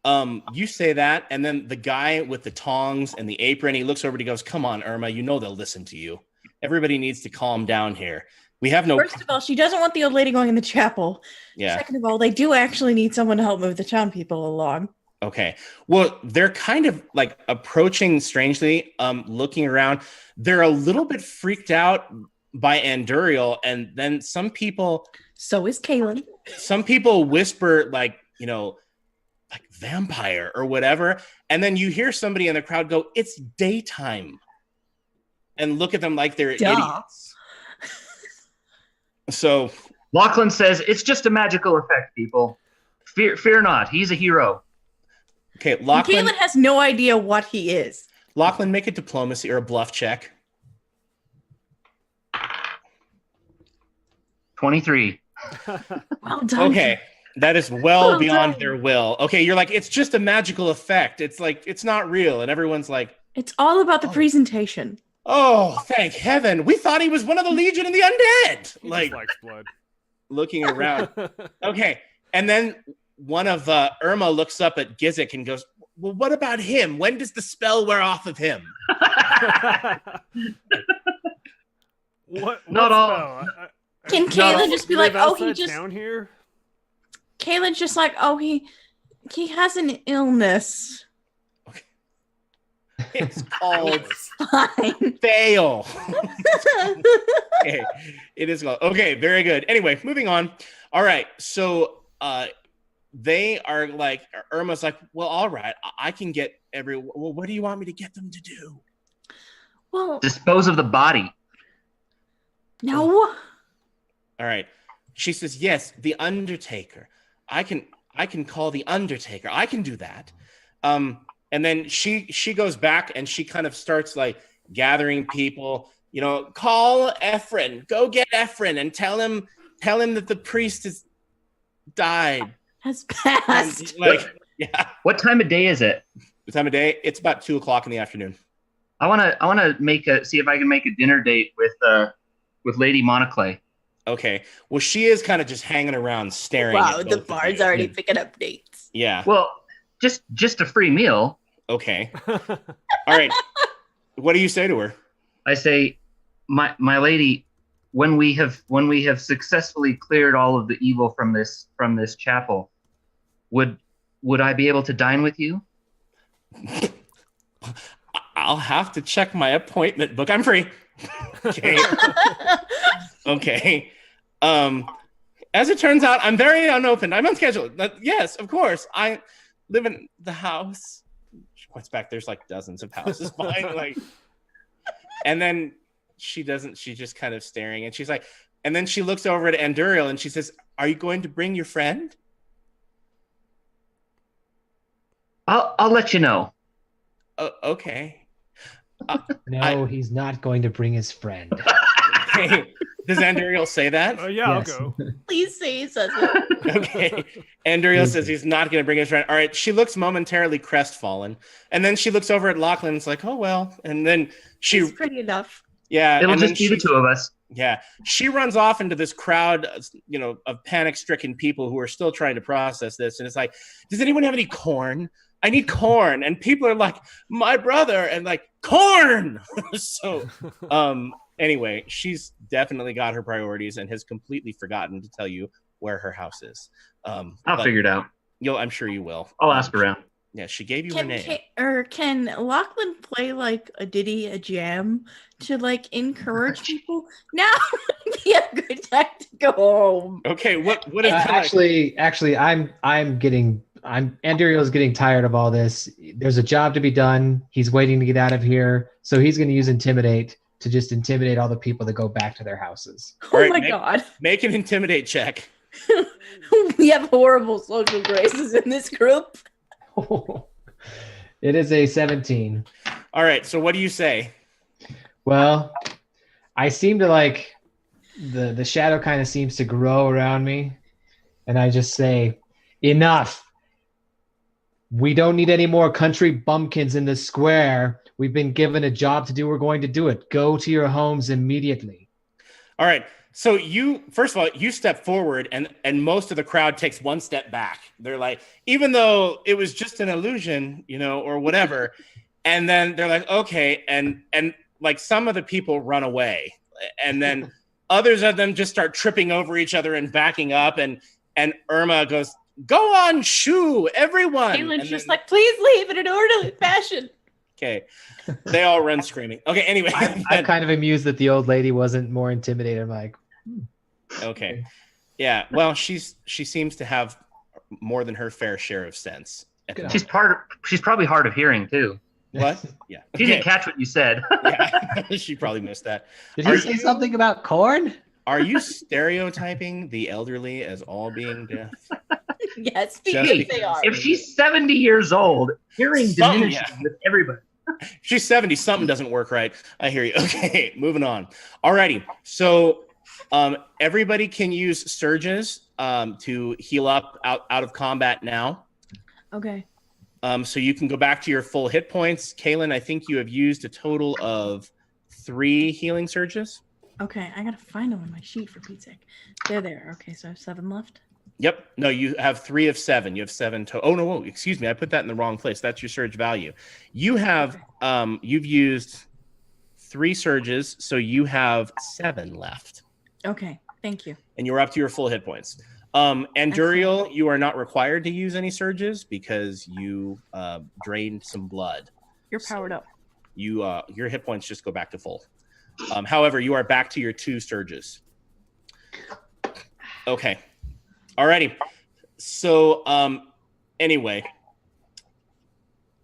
You say that, and then the guy with the tongs and the apron, he looks over and he goes, come on, Irma, you know they'll listen to you. Everybody needs to calm down here. We have no. First of all, she doesn't want the old lady going in the chapel. Yeah. Second of all, they do actually need someone to help move the town people along. Okay. Well, they're kind of like approaching strangely, looking around. They're a little bit freaked out by Anduriel, and then some people. So is Kaylin. Some people whisper like, like vampire or whatever, and then you hear somebody in the crowd go, "It's daytime," and look at them like they're idiots. So Lachlan says, "It's just a magical effect, people. Fear not. He's a hero." Okay, Lachlan. Kaylin has no idea what he is. Lachlan, make a diplomacy or a bluff check. 23. Well done. Okay, that is well beyond their will. Okay, you're like, it's just a magical effect. It's like, it's not real. And everyone's like, It's all about the presentation. oh, thank heaven. We thought he was one of the Legion of the Undead. He Like, just likes blood. looking around. Okay, and then one of Irma looks up at Gizik and goes, well, what about him? When does the spell wear off of him? What? Not all. Spell? Can Kaylin just be like, oh, he outside just... down here? Kaylin's just like, oh, he has an illness. It's called Fine. fail. Okay, it is called. Okay, very good. Anyway, moving on. All right, so they are like, Irma's like, well, all right, I can get well, what do you want me to get them to do? Well, Dispose of the body. no. All right. She says, yes, the Undertaker. I can call the Undertaker. I can do that. And then she goes back and she kind of starts like gathering people, call Ephraim, go get Ephraim and tell him that the priest has died. Has passed. And, like, yeah. What time of day is it? The time of day? It's about 2:00 in the afternoon. I wanna see if I can make a dinner date with Lady Monoclay. Okay. Well, she is kind of just hanging around staring. Wow, at the both of bar's you. already picking up dates. Yeah. Well, just a free meal. Okay. All right. What do you say to her? I say, my lady, when we have successfully cleared all of the evil from this chapel, would I be able to dine with you? I'll have to check my appointment book. I'm free. Okay. Okay. As it turns out, I'm very unopened. I'm unscheduled. Yes, of course. I live in the house. She points back. There's like dozens of houses behind. Like, and then she's just kind of staring, and she's like, and then she looks over at Anduriel and she says, "Are you going to bring your friend?" I'll let you know. Okay. No, he's not going to bring his friend. Okay. Does Anduriel say that? Oh yeah, Yes. I'll go. Please say he says it. Okay. Anduriel says he's not going to bring his friend. All right. She looks momentarily crestfallen. And then she looks over at Lachlan and is like, oh, well. And then She's pretty enough. yeah. It'll and then just be the two of us. Yeah. She runs off into this crowd, of panic-stricken people who are still trying to process this. And it's like, does anyone have any corn? I need corn. And people are like, my brother. And like, corn. So, anyway, she's definitely got her priorities and has completely forgotten to tell you where her house is. I'll figure it out. I'm sure you will. I'll ask around. Yeah, she gave you her name. Can Lachlan play like a ditty, a jam to like encourage people? Now would be a good time to go home. Okay, what is that? Actually, Anduriel's getting tired of all this. There's a job to be done. He's waiting to get out of here, so he's going to use intimidate to just intimidate all the people that go back to their houses. Oh All right, my god. Make an intimidate check. We have horrible social graces in this group. It is a 17. All right, so what do you say? Well, I seem to like the shadow kind of seems to grow around me, and I just say, enough. We don't need any more country bumpkins in the square. We've been given a job to do. We're going to do it. Go to your homes immediately. All right. So first of all, you step forward and most of the crowd takes one step back. They're like, even though it was just an illusion, or whatever. And then they're like, okay. And like some of the people run away, and then others of them just start tripping over each other and backing up, and Irma goes, "Go on, shoo, everyone!" Caitlin's And just then- like, please leave in an orderly fashion. okay, they all run screaming. Okay, anyway, I'm kind of amused that the old lady wasn't more intimidated. I'm like, okay, yeah. Well, she seems to have more than her fair share of sense. at the She's probably hard of hearing too. What? Yeah. She didn't catch what you said. Yeah. She probably missed that. did Are he say you- something about corn? Are you stereotyping the elderly as all being deaf? Yes, Just because because- they are. If she's 70 years old, hearing Some, diminishes yeah. with everybody. She's 70. Something doesn't work right. I hear you. Okay, moving on. Alrighty. So everybody can use surges to heal up out of combat now. Okay. So you can go back to your full hit points. Kaylin, I think you have used a total of 3 healing surges. Okay, I gotta find them on my sheet for Pete's sake. They're there. Okay, so I have 7 left. Yep. No, you have 3 of 7. You have 7 to. Oh no! Excuse me. I put that in the wrong place. That's your surge value. You have you've used 3 surges, so you have 7 left, Okay, thank you. and you're up to your full hit points. Anduriel, you are not required to use any surges because you drained some blood. You're powered up. You your hit points just go back to full. However, you are back to your 2 surges. Okay. Alrighty. So anyway,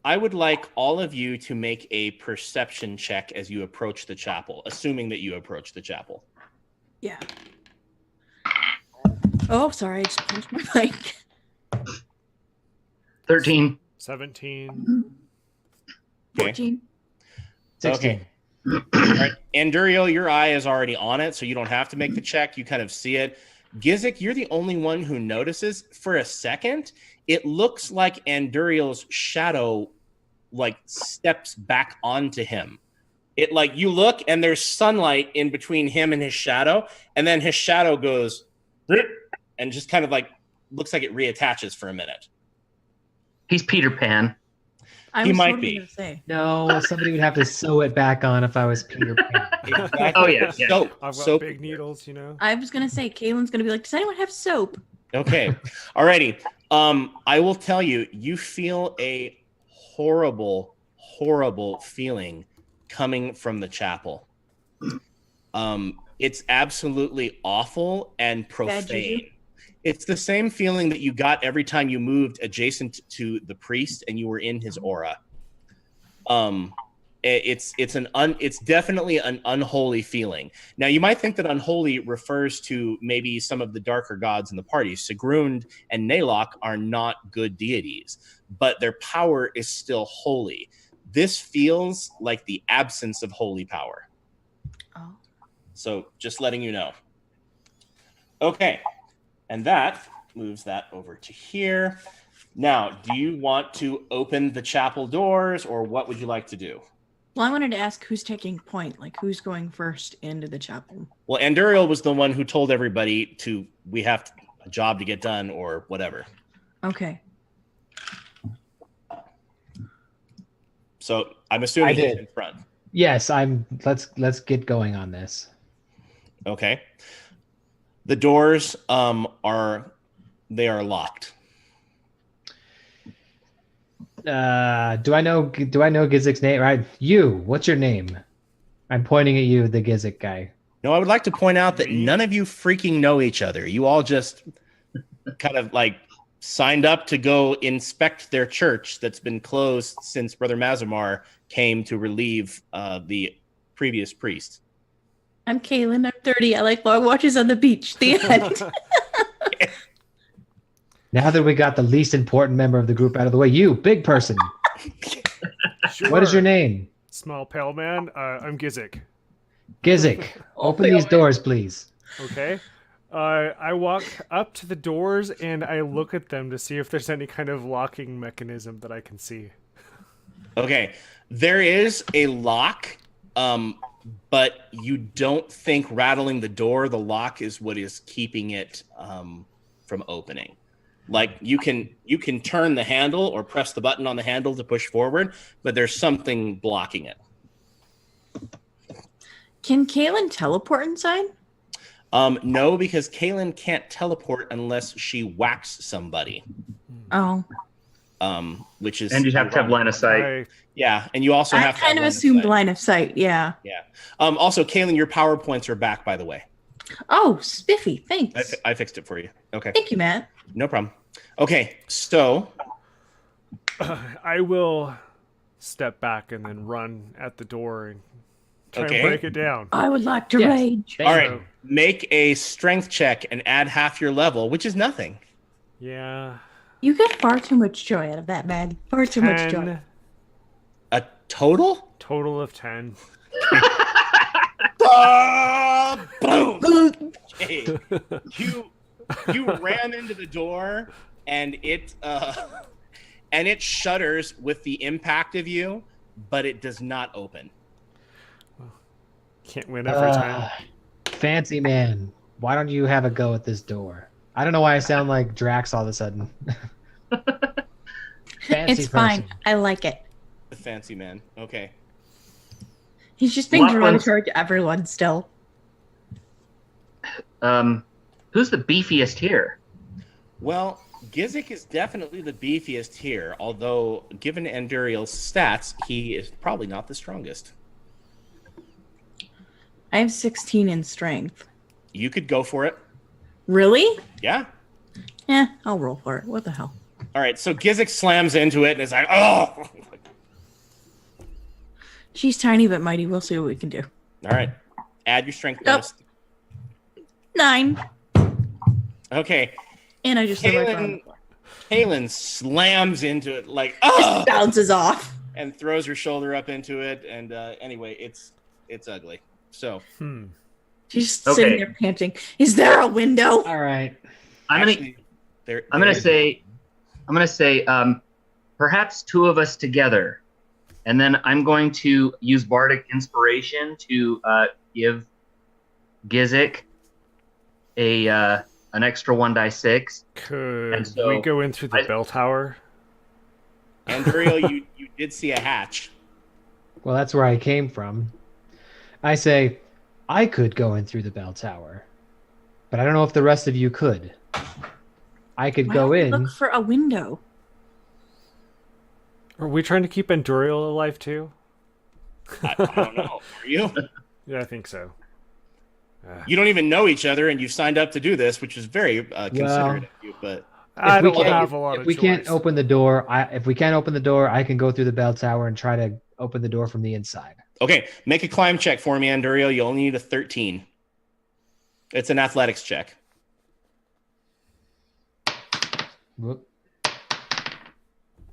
I would like all of you to make a perception check as you approach the chapel, assuming that you approach the chapel. Yeah. Oh, sorry, I just punched my mic. 13. 17. Okay. 14. 16. Okay. All right. Anduriel, your eye is already on it, so you don't have to make the check. You kind of see it. Gizik, you're the only one who notices. For a second, it looks like Anduriel's shadow like steps back onto him. It like you look and there's sunlight in between him and his shadow, and then his shadow goes and just kind of like looks like it reattaches for a minute. He's Peter Pan. I He was might totally be. gonna say. No, somebody would have to sew it back on if I was Peter Pan. Exactly. Oh, yeah, yeah. Soap. I've got Soap. big needles, you know. I was gonna say, Caitlin's gonna be like, does anyone have soap? Okay. Alrighty. I will tell you, you feel a horrible, horrible feeling coming from the chapel. It's absolutely awful and Bad profane. juju? It's the same feeling that you got every time you moved adjacent to the priest and you were in his aura. It's definitely an unholy feeling. Now you might think that unholy refers to maybe some of the darker gods in the party. Sigrund and Nalok are not good deities, but their power is still holy. This feels like the absence of holy power. Oh. So just letting you know. Okay. And that moves that over to here. Now, do you want to open the chapel doors or what would you like to do? Well, I wanted to ask who's taking point, like who's going first into the chapel. Well, Anduriel was the one who told everybody we have a job to get done or whatever. Okay. So I'm assuming I he's did. in front. Yes, let's get going on this. Okay. The doors are locked. Do I know Gizik's name? Right, what's your name? I'm pointing at you, the Gizik guy. No, I would like to point out that none of you freaking know each other. You all just kind of like signed up to go inspect their church that's been closed since Brother Mazamar came to relieve the previous priest. I'm Caitlin. I'm 30. I like long watches on the beach. The end. Now that we got the least important member of the group out of the way, you, big person. Sure. What is your name? Small pale man. I'm Gizik. Gizik. Open these doors, please. Okay. I walk up to the doors and I look at them to see if there's any kind of locking mechanism that I can see. Okay, there is a lock, but you don't think rattling the door, the lock is what is keeping it from opening. Like you can turn the handle or press the button on the handle to push forward, but there's something blocking it. Can Kaylin teleport inside? No, because Kaylin can't teleport unless she whacks somebody. Oh, Which is And you have to have line of sight. Yeah, and you also I have to kind have of assumed line of sight. Yeah. Yeah. Also, Kaylin, your power points are back, by the way. Oh, spiffy. Thanks. I fixed it for you. Okay. Thank you, Matt. No problem. Okay, so I will step back and then run at the door and try Okay. and break it down. I would like to Yes. rage. all right, make a strength check and add half your level, which is nothing. Yeah. You get far too much joy out of that, man. Far too much joy. 10, A total? total of 10. Boom! Hey, you ram into the door, and it shudders with the impact of you, but it does not open. Can't win every time. Fancy man, why don't you have a go at this door? I don't know why I sound like Drax all of a sudden. Fancy It's fine. person. I like it. The fancy man. Okay. He's just being Lachlan's- derogatory to everyone still. Who's the beefiest here? Well, Gizik is definitely the beefiest here, although given Anduriel's stats, he is probably not the strongest. I have 16 in strength. You could go for it. Really? Yeah. I'll roll for it. What the hell? All right, so Gizik slams into it and is like, oh! She's tiny but mighty. We'll see what we can do. All right. Add your strength Nope. bonus. 9. Okay. And I just threw my phone on the floor. Kaylin slams into it like, Just oh! bounces off. And throws her shoulder up into it. And anyway, it's ugly. So, She's just Okay. sitting there panting. Is there a window? All right. I'm gonna actually, there is- say perhaps two of us together, and then I'm going to use bardic inspiration to give Gizik an extra 1d6. Could And so we go in through the bell tower? Anduriel, you did see a hatch. Well, that's where I came from. I say, I could go in through the bell tower, but I don't know if the rest of you could. I could Why go don't we in. Look for a window. Are we trying to keep Anduriel alive too? I don't know. Are you? Yeah, I think so. You don't even know each other, and you signed up to do this, which is very considerate of you. But I we don't can't- have a lot If of we can't choice. open the door, if we can't open the door, I can go through the bell tower and try to open the door from the inside. okay, make a climb check for me, Anduriel. You only need a 13. It's an athletics check. Whoop.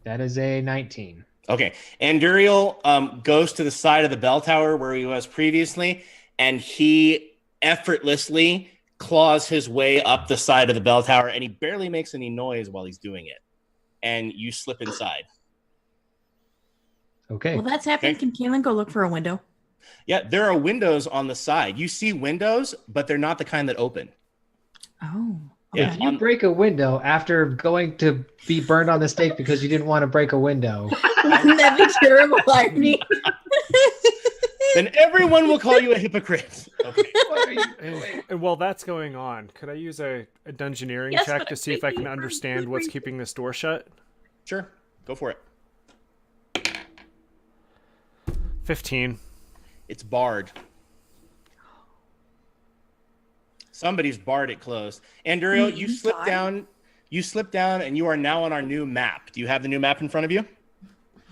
That is a 19. Okay, Anduriel goes to the side of the bell tower where he was previously, and he effortlessly claws his way up the side of the bell tower, and he barely makes any noise while he's doing it. And you slip inside. Okay. Well, that's happening. Okay. Can Kaylin go look for a window? Yeah, there are windows on the side. You see windows, but they're not the kind that open. Oh. Yeah. If you break a window after going to be burned on the stake because you didn't want to break a window, Wouldn't that be terrible irony? Then everyone will call you a hypocrite. Okay. what are you doing? And while that's going on, could I use a dungeoneering Yes, check but to see if I can maybe- understand what's keeping this door shut? Sure. Go for it. 15. It's barred. Somebody's barred it closed. Anduriel, you slip Inside? down. You slip down, and you are now on our new map. Do you have the new map in front of you?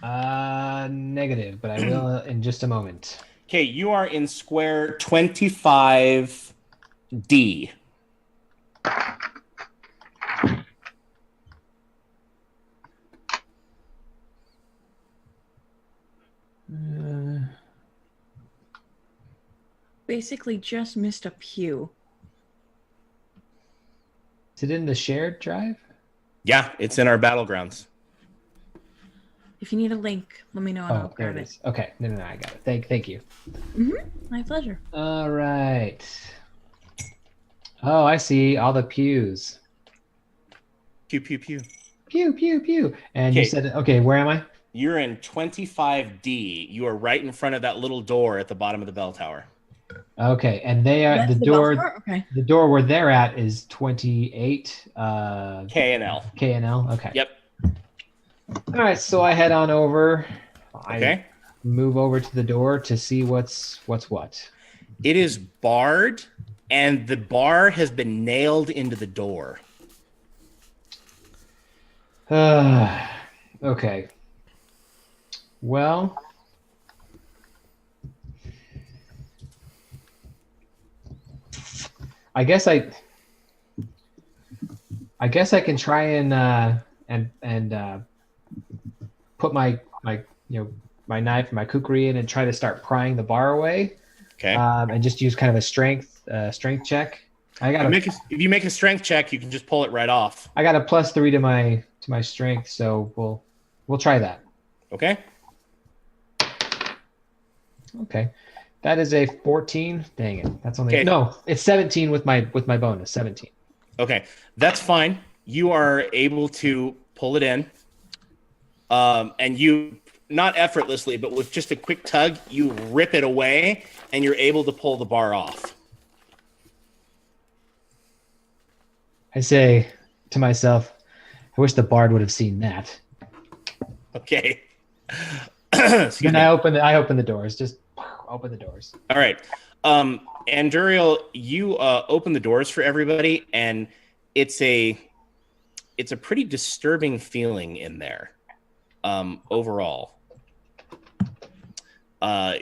Negative, but I will in just a moment. Okay, you are in square 25D. Basically just missed a pew. Is it in the shared drive? Yeah, it's in our battlegrounds. If you need a link, let me know and I'll Oh, there grab it it. is. Okay, no, I got it. Thank you. My pleasure. All right. Oh, I see all the pews. Pew, pew, pew. Pew, pew, pew. And you Okay. said, okay, where am I? You're in 25D. You are right in front of that little door at the bottom of the bell tower. Okay, and they are That's the above door. her? Okay. The door where they're at is 28 K and L. K and L. Okay. Yep. All right, so I head on over. Okay. I move over to the door to see what's what. It is barred, and the bar has been nailed into the door. Okay. Well, I guess I can try and put my my knife and my kukri in and try to start prying the bar away. Okay. And just use kind of a strength check. If you make a strength check, you can just pull it right off. I got a +3 to my strength, so we'll try that. Okay. Okay. That is a 14. Dang it. That's only Okay. No, it's 17 with my bonus. 17. Okay, that's fine. You are able to pull it in, and you not effortlessly, but with just a quick tug, you rip it away, and you're able to pull the bar off. I say to myself, I wish the bard would have seen that. Okay. Excuse Then me. I open the doors. Just open the doors. All right. Anduriel, you open the doors for everybody, and it's a pretty disturbing feeling in there. Overall, I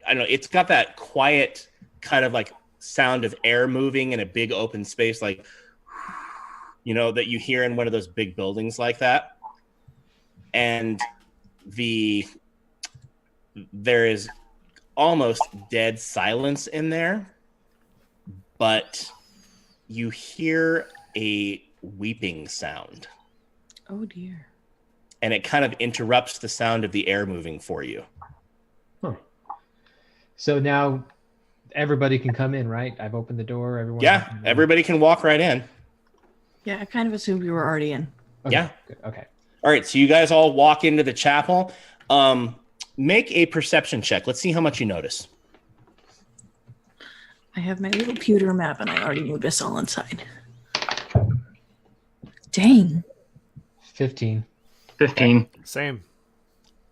don't know. It's got that quiet kind of like sound of air moving in a big open space, like that you hear in one of those big buildings like that. And there is almost dead silence in there, but you hear a weeping sound. Oh dear. And it kind of interrupts the sound of the air moving for you. Huh. So now everybody can come in, right? I've opened the door. Everyone. Yeah, everybody can walk right in. Yeah, I kind of assumed you were already in. Okay, Yeah. good. Okay. All right, so you guys all walk into the chapel. Make a perception check. Let's see how much you notice. I have my little pewter map, and I already moved us all inside. Dang. 15. 15. Same.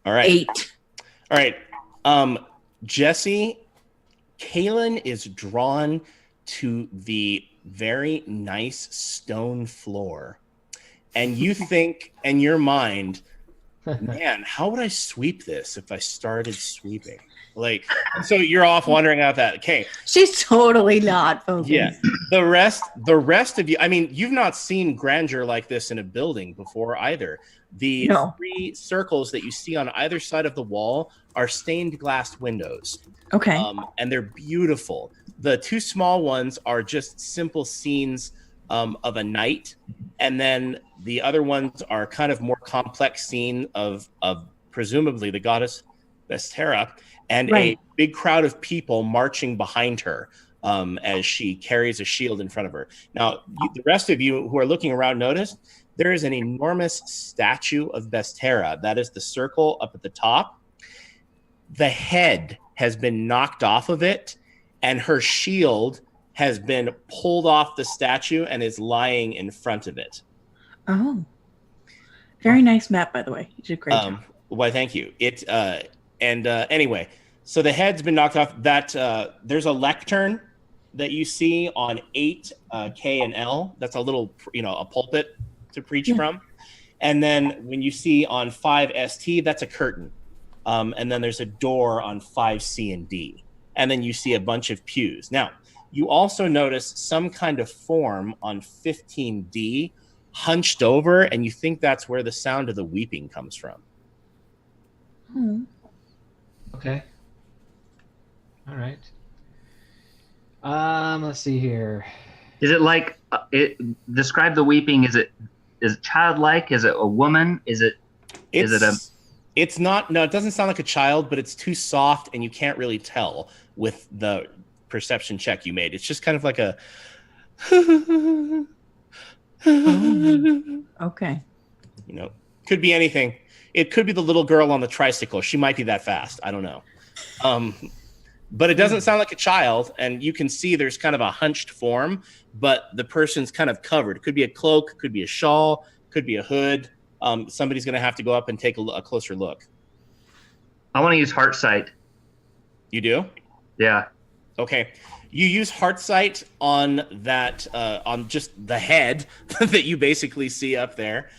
All right. 8. All right. Jesse, Kaylin is drawn to the very nice stone floor. And you think in your mind, man, how would I sweep this if I started sweeping? So you're off wondering about that. Okay. She's totally not focused. Yeah. The rest of you, I mean, you've not seen grandeur like this in a building before either. The No. 3 circles that you see on either side of the wall are stained glass windows. Okay. And they're beautiful. The 2 small ones are just simple scenes of a night, and then the other ones are kind of more complex scene of presumably the goddess Vestera and Right. a big crowd of people marching behind her as she carries a shield in front of her. Now, the rest of you who are looking around notice there is an enormous statue of Vestera. That is the circle up at the top. The head has been knocked off of it, and her shield has been pulled off the statue and is lying in front of it. Oh. Very nice map, by the way. You did a great job. Why, thank you. Anyway, so the head's been knocked off. That there's a lectern that you see on 8 K and L. That's a little, a pulpit to preach from. And then when you see on 5 ST, that's a curtain. And then there's a door on 5 C and D. And then you see a bunch of pews. Now, you also notice some kind of form on 15D hunched over, and you think that's where the sound of the weeping comes from. Hmm. Okay. All right. Let's see here. Is it like describe the weeping? Is it childlike? Is it a woman? It's not. No, it doesn't sound like a child, but it's too soft, and you can't really tell with the perception check you made. It's just kind of like a. Okay. Could be anything. It could be the little girl on the tricycle. She might be that fast. I don't know. but it doesn't sound like a child. And you can see there's kind of a hunched form, but the person's kind of covered. It could be a cloak, could be a shawl, could be a hood. Somebody's going to have to go up and take a closer look. I want to use heart sight. You do? Yeah. Okay. You use heart sight on that, on just the head that you basically see up there.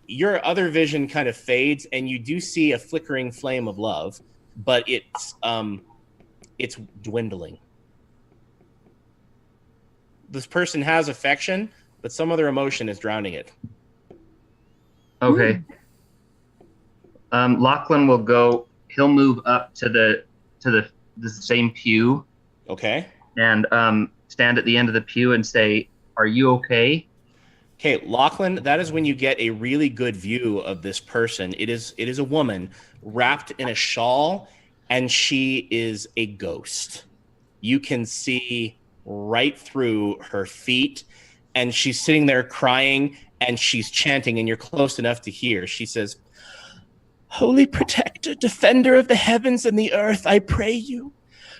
Your other vision kind of fades, and you do see a flickering flame of love, but it's dwindling. This person has affection, but some other emotion is drowning it. Okay. Lachlan will go. He'll move up to the same pew. Okay. And stand at the end of the pew and say, "Are you okay?" Okay, Lachlan, that is when you get a really good view of this person. It is a woman wrapped in a shawl, and she is a ghost. You can see right through her feet, and she's sitting there crying, and she's chanting, and you're close enough to hear. She says, "Holy protector, defender of the heavens and the earth, I pray you,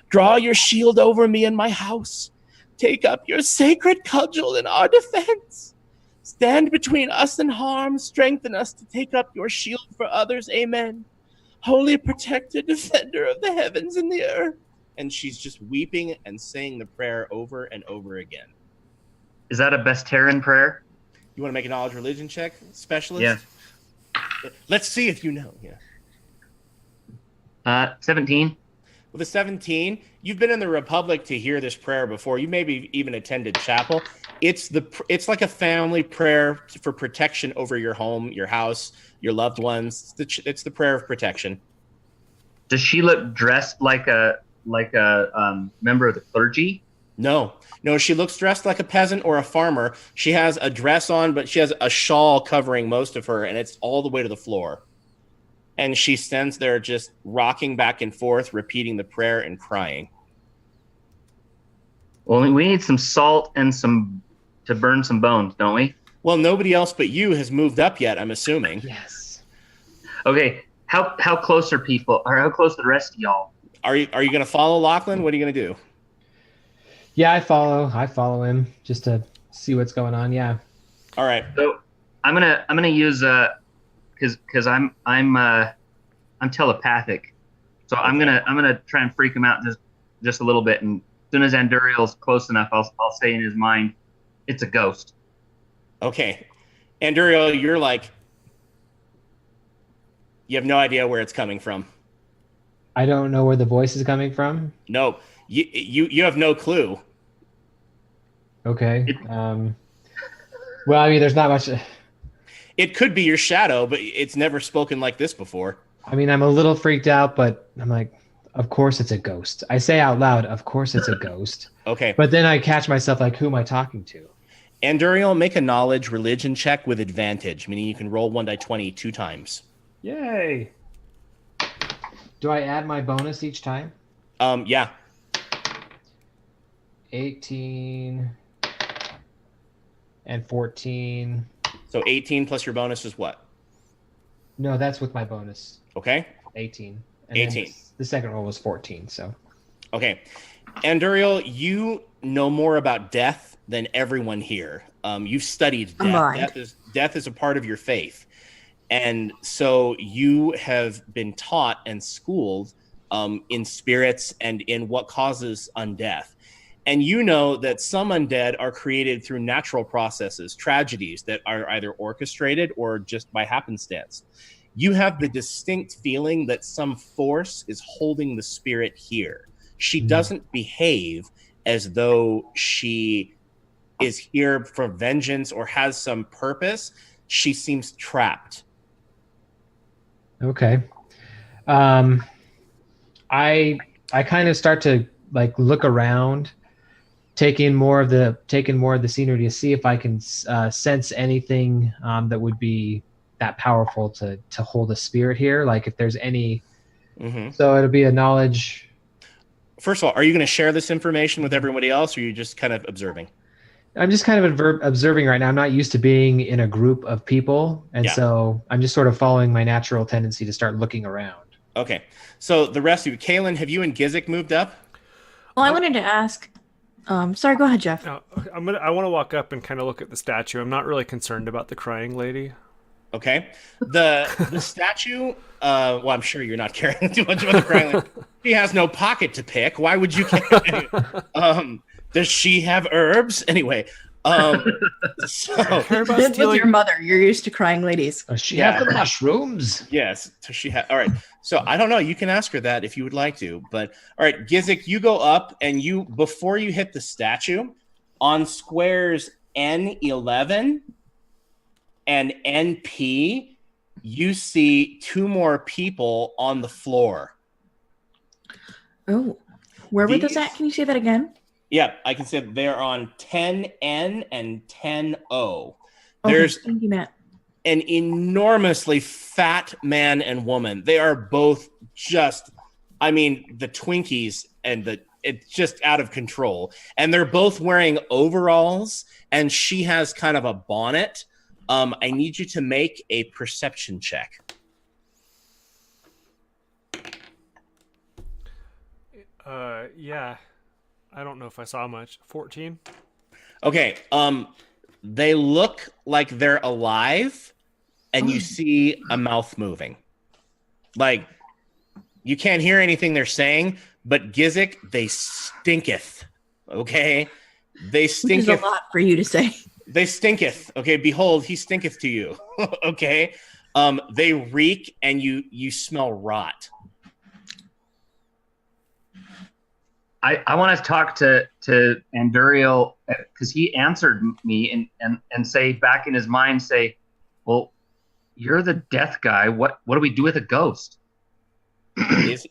draw your shield over me and my house. Take up your sacred cudgel in our defense. Stand between us and harm. Strengthen us to take up your shield for others. Amen. Holy protector, defender of the heavens and the earth." And she's just weeping and saying the prayer over and over again. Is that a Besterin prayer? You want to make a knowledge religion check, specialist? Yeah. Let's see if you know. Yeah. 17. With a 17, you've been in the Republic to hear this prayer before. You maybe even attended chapel. It's like a family prayer for protection over your home, your house, your loved ones. It's the prayer of protection. Does she look dressed like a member of the clergy? No, she looks dressed like a peasant or a farmer. She has a dress on, but she has a shawl covering most of her, and it's all the way to the floor. And she stands there just rocking back and forth, repeating the prayer and crying. Well, we need some salt and to burn some bones, don't we? Well, nobody else but you has moved up yet, I'm assuming. Yes. Okay. How close are people? Or how close are the rest of y'all? Are you going to follow Lachlan? What are you going to do? Yeah, I follow him just to see what's going on. Yeah. All right. So I'm gonna use because I'm telepathic, so I'm gonna try and freak him out just a little bit, and as soon as Anduriel's close enough, I'll say in his mind, "It's a ghost." Okay, Anduriel, you're like, you have no idea where it's coming from. I don't know where the voice is coming from. No, you have no clue. Okay. Well, I mean, there's not much. It could be your shadow, but it's never spoken like this before. I mean, I'm a little freaked out, but I'm like, of course it's a ghost. I say out loud, of course it's a ghost. Okay. But then I catch myself like, who am I talking to? Anduriel, make a knowledge religion check with advantage, meaning you can roll 1d20 2 times. Yay. Do I add my bonus each time? Yeah. 18 and 14. So 18 plus your bonus is what? No, that's with my bonus. Okay. 18. And 18. The second roll was 14, so. Okay. Anduriel, you know more about death than everyone here. You've studied death. Death is a part of your faith. And so you have been taught and schooled in spirits and in what causes undeath. And you know that some undead are created through natural processes, tragedies that are either orchestrated or just by happenstance. You have the distinct feeling that some force is holding the spirit here. She doesn't behave as though she is here for vengeance or has some purpose. She seems trapped. Okay. I kind of start to like look around, taking more of the scenery to see if I can sense anything that would be that powerful to hold a spirit here. Like if there's any, so it'll be a knowledge. First of all, are you going to share this information with everybody else, or are you just kind of observing? I'm just kind of observing right now. I'm not used to being in a group of people. And so I'm just sort of following my natural tendency to start looking around. Okay. So the rest of you, Kaylin, have you and Gizik moved up? Well, I wanted to ask. Sorry, go ahead, Jeff. Now, I want to walk up and kind of look at the statue. I'm not really concerned about the crying lady. Okay. The statue, well, I'm sure you're not caring too much about the crying lady. She has no pocket to pick. Why would you care? Does she have herbs? Anyway, so Care about Live with stealing. your mother. You're used to crying ladies. Does she Yeah. have the mushrooms? yes, does she have all right. So I don't know. You can ask her that if you would like to. But all right, Gizik, you go up and you before you hit the statue on squares N11 and NP, you see two more people on the floor. Oh, where were those These- at? Can you say that again? Yeah, I can say they're on 10N and 10O. Okay, There's thank you, Matt. an enormously fat man and woman. They are both just, I mean, the Twinkies and it's just out of control. And they're both wearing overalls, and she has kind of a bonnet. I need you to make a perception check. Yeah. I don't know if I saw much. 14? Okay. They look like they're alive, and you see a mouth moving. Like you can't hear anything they're saying, but Gizik, they stinketh. Okay, they Which is a stinketh. lot for you to say. They stinketh. Okay, behold, he stinketh to you. Okay, they reek, and you smell rot. I want to talk to Anduriel because he answered me and say back in his mind, say, well, you're the death guy. What do we do with a ghost?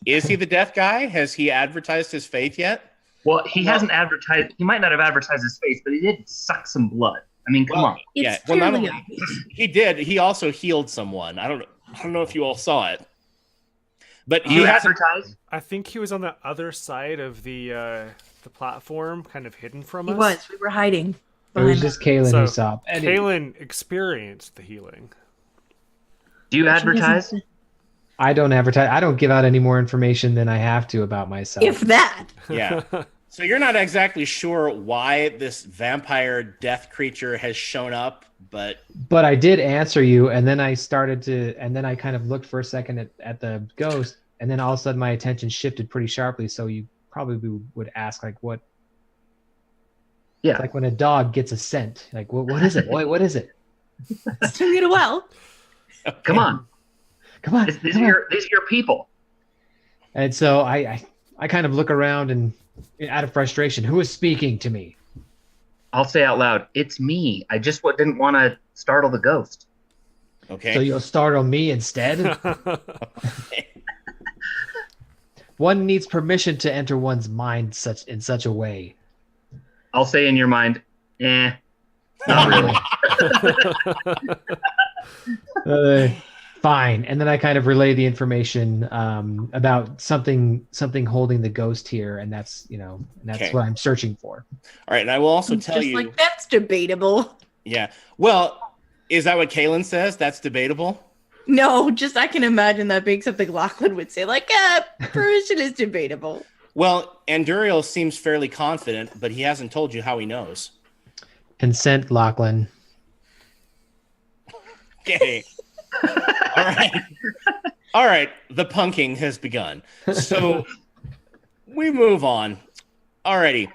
Is he the death guy? Has he advertised his faith yet? Well, he hasn't advertised. He might not have advertised his face, but he did suck some blood. I mean, come on. It's Yeah, well, not fairly only- obvious. He did. He also healed someone. I don't know if you all saw it, but he You hasn't. advertised? I think he was on the other side of the platform, kind of hidden from He us. was. We were hiding. It was behind just Kaylin So, who saw. Kaylin experienced the healing. Do you She advertise? doesn't- I don't advertise. I don't give out any more information than I have to about myself. If that. Yeah. So you're not exactly sure why this vampire death creature has shown up, but But I did answer you, and then I kind of looked for a second at the ghost, and then all of a sudden my attention shifted pretty sharply. So you probably would ask, like, what? Yeah. It's like when a dog gets a scent. Like, what is it? What is it? It's doing it well. Come on. Come on. These come are on. your people. And so I kind of look around and, out of frustration, who is speaking to me? I'll say out loud, it's me. I just didn't want to startle the ghost. okay. So you'll startle me instead? One needs permission to enter one's mind in such a way. I'll say in your mind, not really. Fine. And then I kind of relay the information about something holding the ghost here, and that's Okay. what I'm searching for. All right, and I will also It's tell just you. like, that's debatable. Yeah. Well, is that what Kaylin says? That's debatable. No, just I can imagine that being something Lachlan would say, like, permission is debatable. Well, Anduriel seems fairly confident, but he hasn't told you how he knows. Consent, Lachlan. Okay. All right. All right. The punking has begun. So we move on. Alrighty.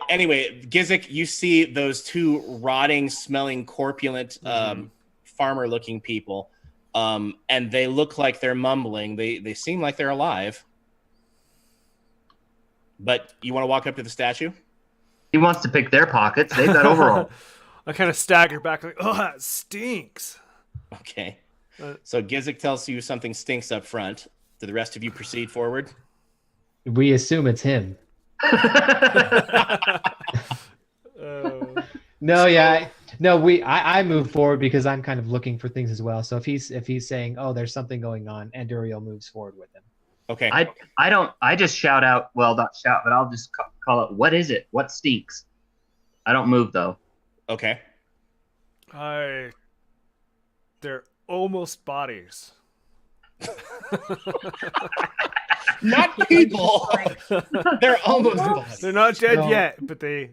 Anyway, Gizik, you see those two rotting, smelling, corpulent, farmer-looking people, and they look like they're mumbling. They seem like they're alive. But you want to walk up to the statue? He wants to pick their pockets. They've got overall. I kind of stagger back, like, oh, that stinks. Okay. So Gizik tells you something stinks up front. Do the rest of you proceed forward? We assume it's him. No, yeah. I move forward because I'm kind of looking for things as well. So if he's saying, oh, there's something going on, Anduriel moves forward with him. Okay. I just shout out, well, not shout, but I'll just call it, what is it? What stinks? I don't move, though. Okay. They're almost bodies. Not people. They're almost bodies. They're not dead So- yet, but they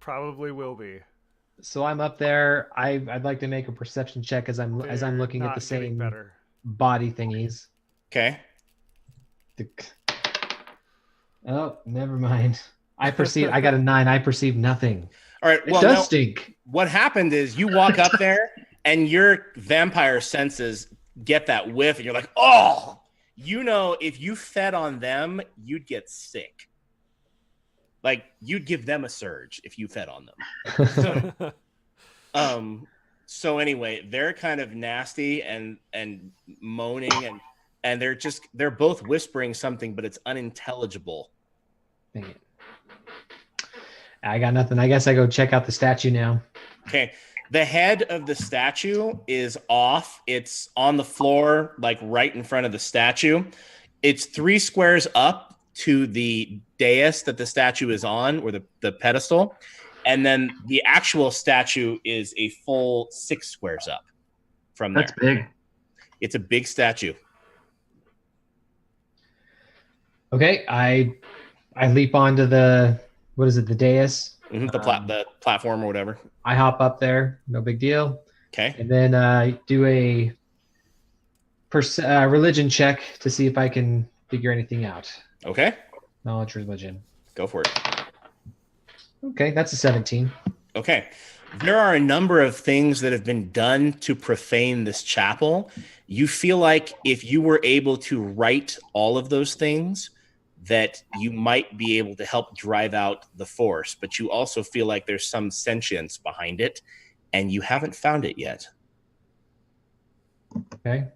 probably will be. So I'm up there. I'd like to make a perception check as I'm They're looking at not the getting same better. body thingies. Okay. Oh, never mind. I got a 9. I perceive nothing. All right. It Well, does now, stink. what happened is you walk up there and your vampire senses get that whiff and you're like, oh, you know, if you fed on them, you'd get sick. Like you'd give them a surge if you fed on them. So anyway, they're kind of nasty and moaning and they're both whispering something, but it's unintelligible. Dang it. I got nothing. I guess I go check out the statue now. Okay. The head of the statue is off. It's on the floor, like right in front of the statue. It's 3 squares up to the dais that the statue is on, or the pedestal. And then the actual statue is a full 6 squares up from there. That's big. It's a big statue. Okay, I leap onto the dais. Mhm, the platform or whatever. I hop up there, no big deal, Okay. and then do a religion check to see if I can figure anything out. Okay. Knowledge religion. Go for it. Okay, that's a 17. Okay. There are a number of things that have been done to profane this chapel. You feel like if you were able to right all of those things, that you might be able to help drive out the force, but you also feel like there's some sentience behind it, and you haven't found it yet. Okay.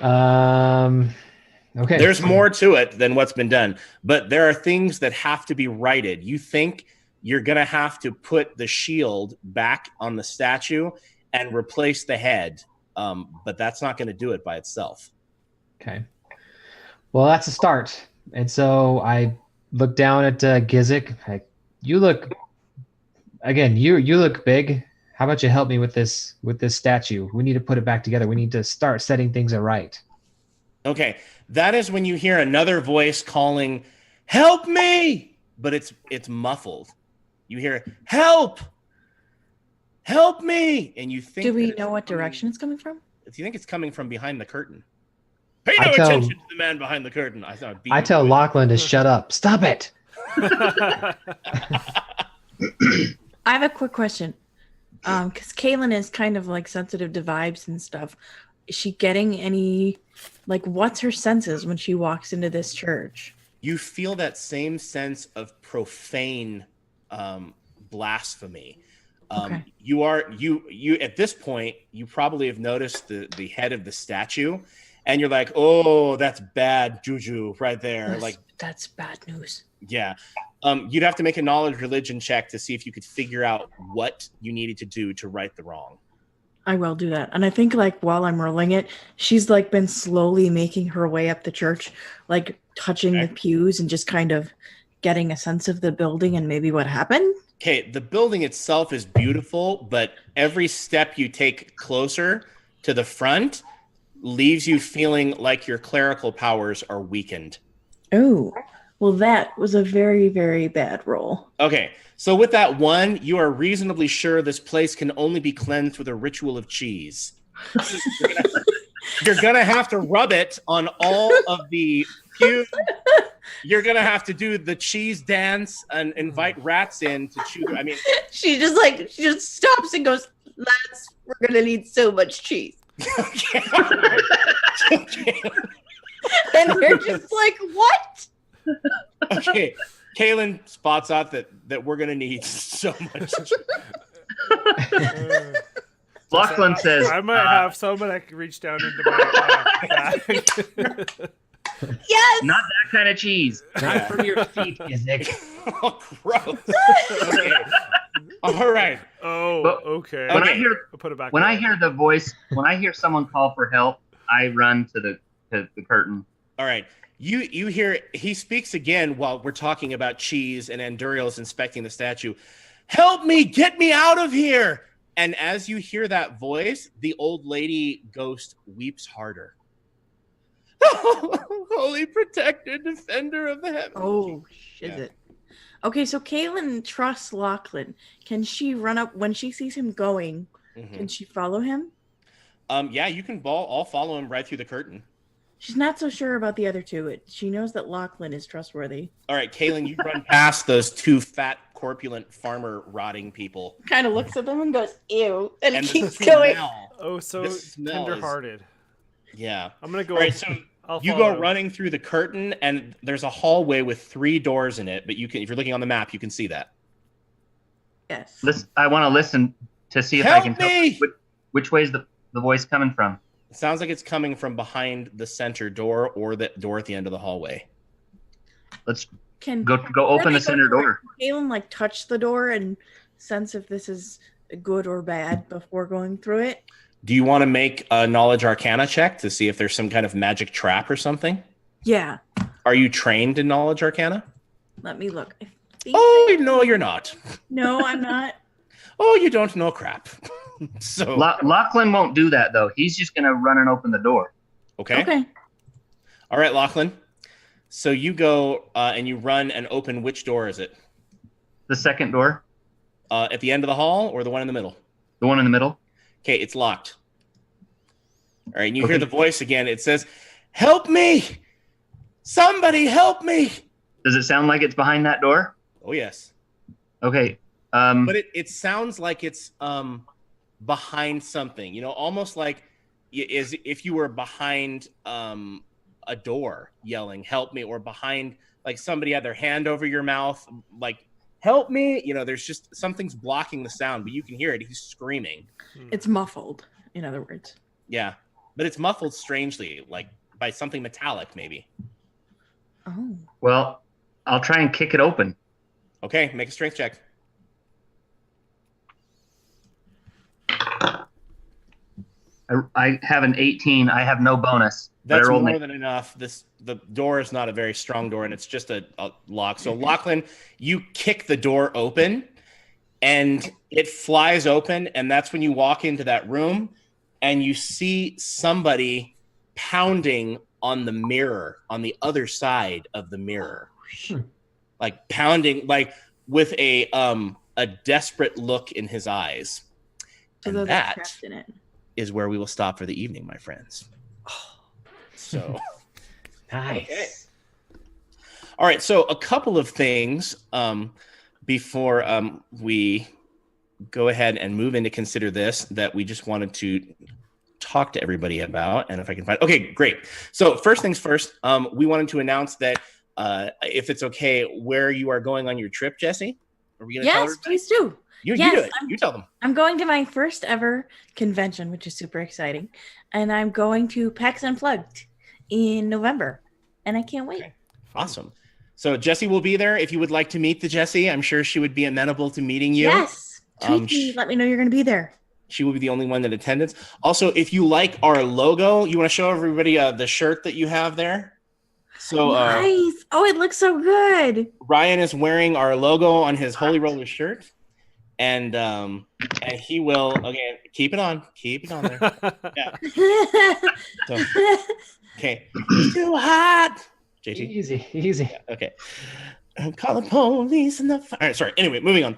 Okay. There's more to it than what's been done, but there are things that have to be righted. You think you're going to have to put the shield back on the statue and replace the head, but that's not going to do it by itself. Okay. Well, that's a start. And so I look down at Gizik. You look big. How about you help me with this statue? We need to put it back together. We need to start setting things aright. Okay, that is when you hear another voice calling, "Help me!" But it's muffled. You hear, "Help! Help me!" And you think, Do we that know it's what coming- direction it's coming from? Do you think it's coming from behind the curtain? Pay I no tell- attention to the man behind the curtain. I tell Lachlan to shut up. Stop it. I have a quick question. Because Kaylin is kind of like sensitive to vibes and stuff. Is she getting any, like, what's her senses when she walks into this church? You feel that same sense of profane blasphemy. Okay. You at this point, you probably have noticed the head of the statue, and you're like, "Oh, that's bad juju right there." That's bad news. Yeah. You'd have to make a knowledge religion check to see if you could figure out what you needed to do to right the wrong. I will do that. And I think, like, while I'm rolling it, she's like been slowly making her way up the church, like touching Okay. the pews and just kind of getting a sense of the building and maybe what happened. Okay, the building itself is beautiful, but every step you take closer to the front leaves you feeling like your clerical powers are weakened. Oh, well, that was a very, very bad roll. Okay, so with that one, you are reasonably sure this place can only be cleansed with a ritual of cheese. You're gonna have to rub it on all of the pews. You're gonna have to do the cheese dance and invite rats in to chew. I mean, She just stops and goes, "Lads, we're gonna need so much cheese." okay, all right. Okay. And they're just like, "What?" Okay, Kaylin spots out that we're gonna need so much. Lachlan says, I might have someone I can reach down into my bag. Yes. not that kind of cheese. Not from your feet, Gizik. Oh, gross. Okay. All right. Oh, But okay. When Okay. I hear I'll put it back. when I away. hear the voice, when I hear someone call for help, I run to the curtain. All right. You hear he speaks again while we're talking about cheese, and Anduriel's inspecting the statue. "Help me, get me out of here." And as you hear that voice, the old lady ghost weeps harder. Holy protector, defender of the heavens. Oh, is Yeah. it? Okay, so Caitlin trusts Lachlan. Can she run up when she sees him going? Mhm. Can she follow him? Yeah, you can all follow him right through the curtain. She's not so sure about the other two. She knows that Lachlan is trustworthy. All right, Kaylin, you run past those two fat, corpulent farmer rotting people. Kind of looks at them and goes, ew, and, And keeps the going. smell- Oh, so The smell is- tender-hearted. Yeah. I'm gonna go. All right, so I'll you follow. go running through the curtain, and there's a hallway with 3 doors in it. But you can, if you're looking on the map, you can see that. Yes. Listen, I want to listen to see if I Help can tell me! which way is the voice coming from. It sounds like it's coming from behind the center door or the door at the end of the hallway. Let's Can go open the center door. Caitlin like touch the door and sense if this is good or bad before going through it? Do you want to make a knowledge arcana check to see if there's some kind of magic trap or something? Yeah. Are you trained in knowledge arcana? Let me look. I think Oh, no, you're not. no, I'm not. Oh, you don't know crap. So, Lachlan won't do that though. He's just gonna run and open the door. okay. Okay. All right, Lachlan. So you go and you run and open. Which door is it? The second door, At the end of the hall or the one in the middle? the one in the middle. Okay, it's locked. All right, and you Okay. hear the voice again. It says, "Help me! Somebody help me!" Does it sound like it's behind that door? Oh, yes. Okay. But it sounds like it's behind something, almost like is if you were behind a door yelling help me, or behind like somebody had their hand over your mouth like help me, there's just something's blocking the sound, but you can hear it. He's screaming. It's muffled, in other words. Yeah, but it's muffled strangely, like by something metallic maybe. Oh. Well, I'll try and kick it open. Okay, make a strength check. I have an 18. I have no bonus. But I That's rolled more my- than enough. The door is not a very strong door, and it's just a lock. So Lachlan, you kick the door open, and it flies open, and that's when you walk into that room, and you see somebody pounding on the mirror on the other side of the mirror, like pounding, like with a desperate look in his eyes, So and they're that trapped in it. is where we will stop for the evening, my friends. So. Nice. Okay. All right, so a couple of things before we go ahead and move into consider this that we just wanted to talk to everybody about, and if I can find. Okay, great. So first things first, we wanted to announce that if it's okay, where you are going on your trip, Jesse. Are we gonna tell Yes, everybody? please do. You Yes, do it. You tell them. I'm going to my first ever convention, which is super exciting. And I'm going to PAX Unplugged in November. And I can't wait. Okay. Awesome. So Jesse will be there. If you would like to meet the Jesse, I'm sure she would be amenable to meeting you. Yes. Tweet me. Let me know you're going to be there. She will be the only one in attendance. Also, if you like our logo, you want to show everybody the shirt that you have there. So Nice. Oh, it looks so good. Ryan is wearing our logo on his Holy Roller shirt, and he will keep it on there. Yeah. So, okay. It's too hot. JT. Easy, easy. Okay. Call the police and the fire. All right, sorry. Anyway, moving on.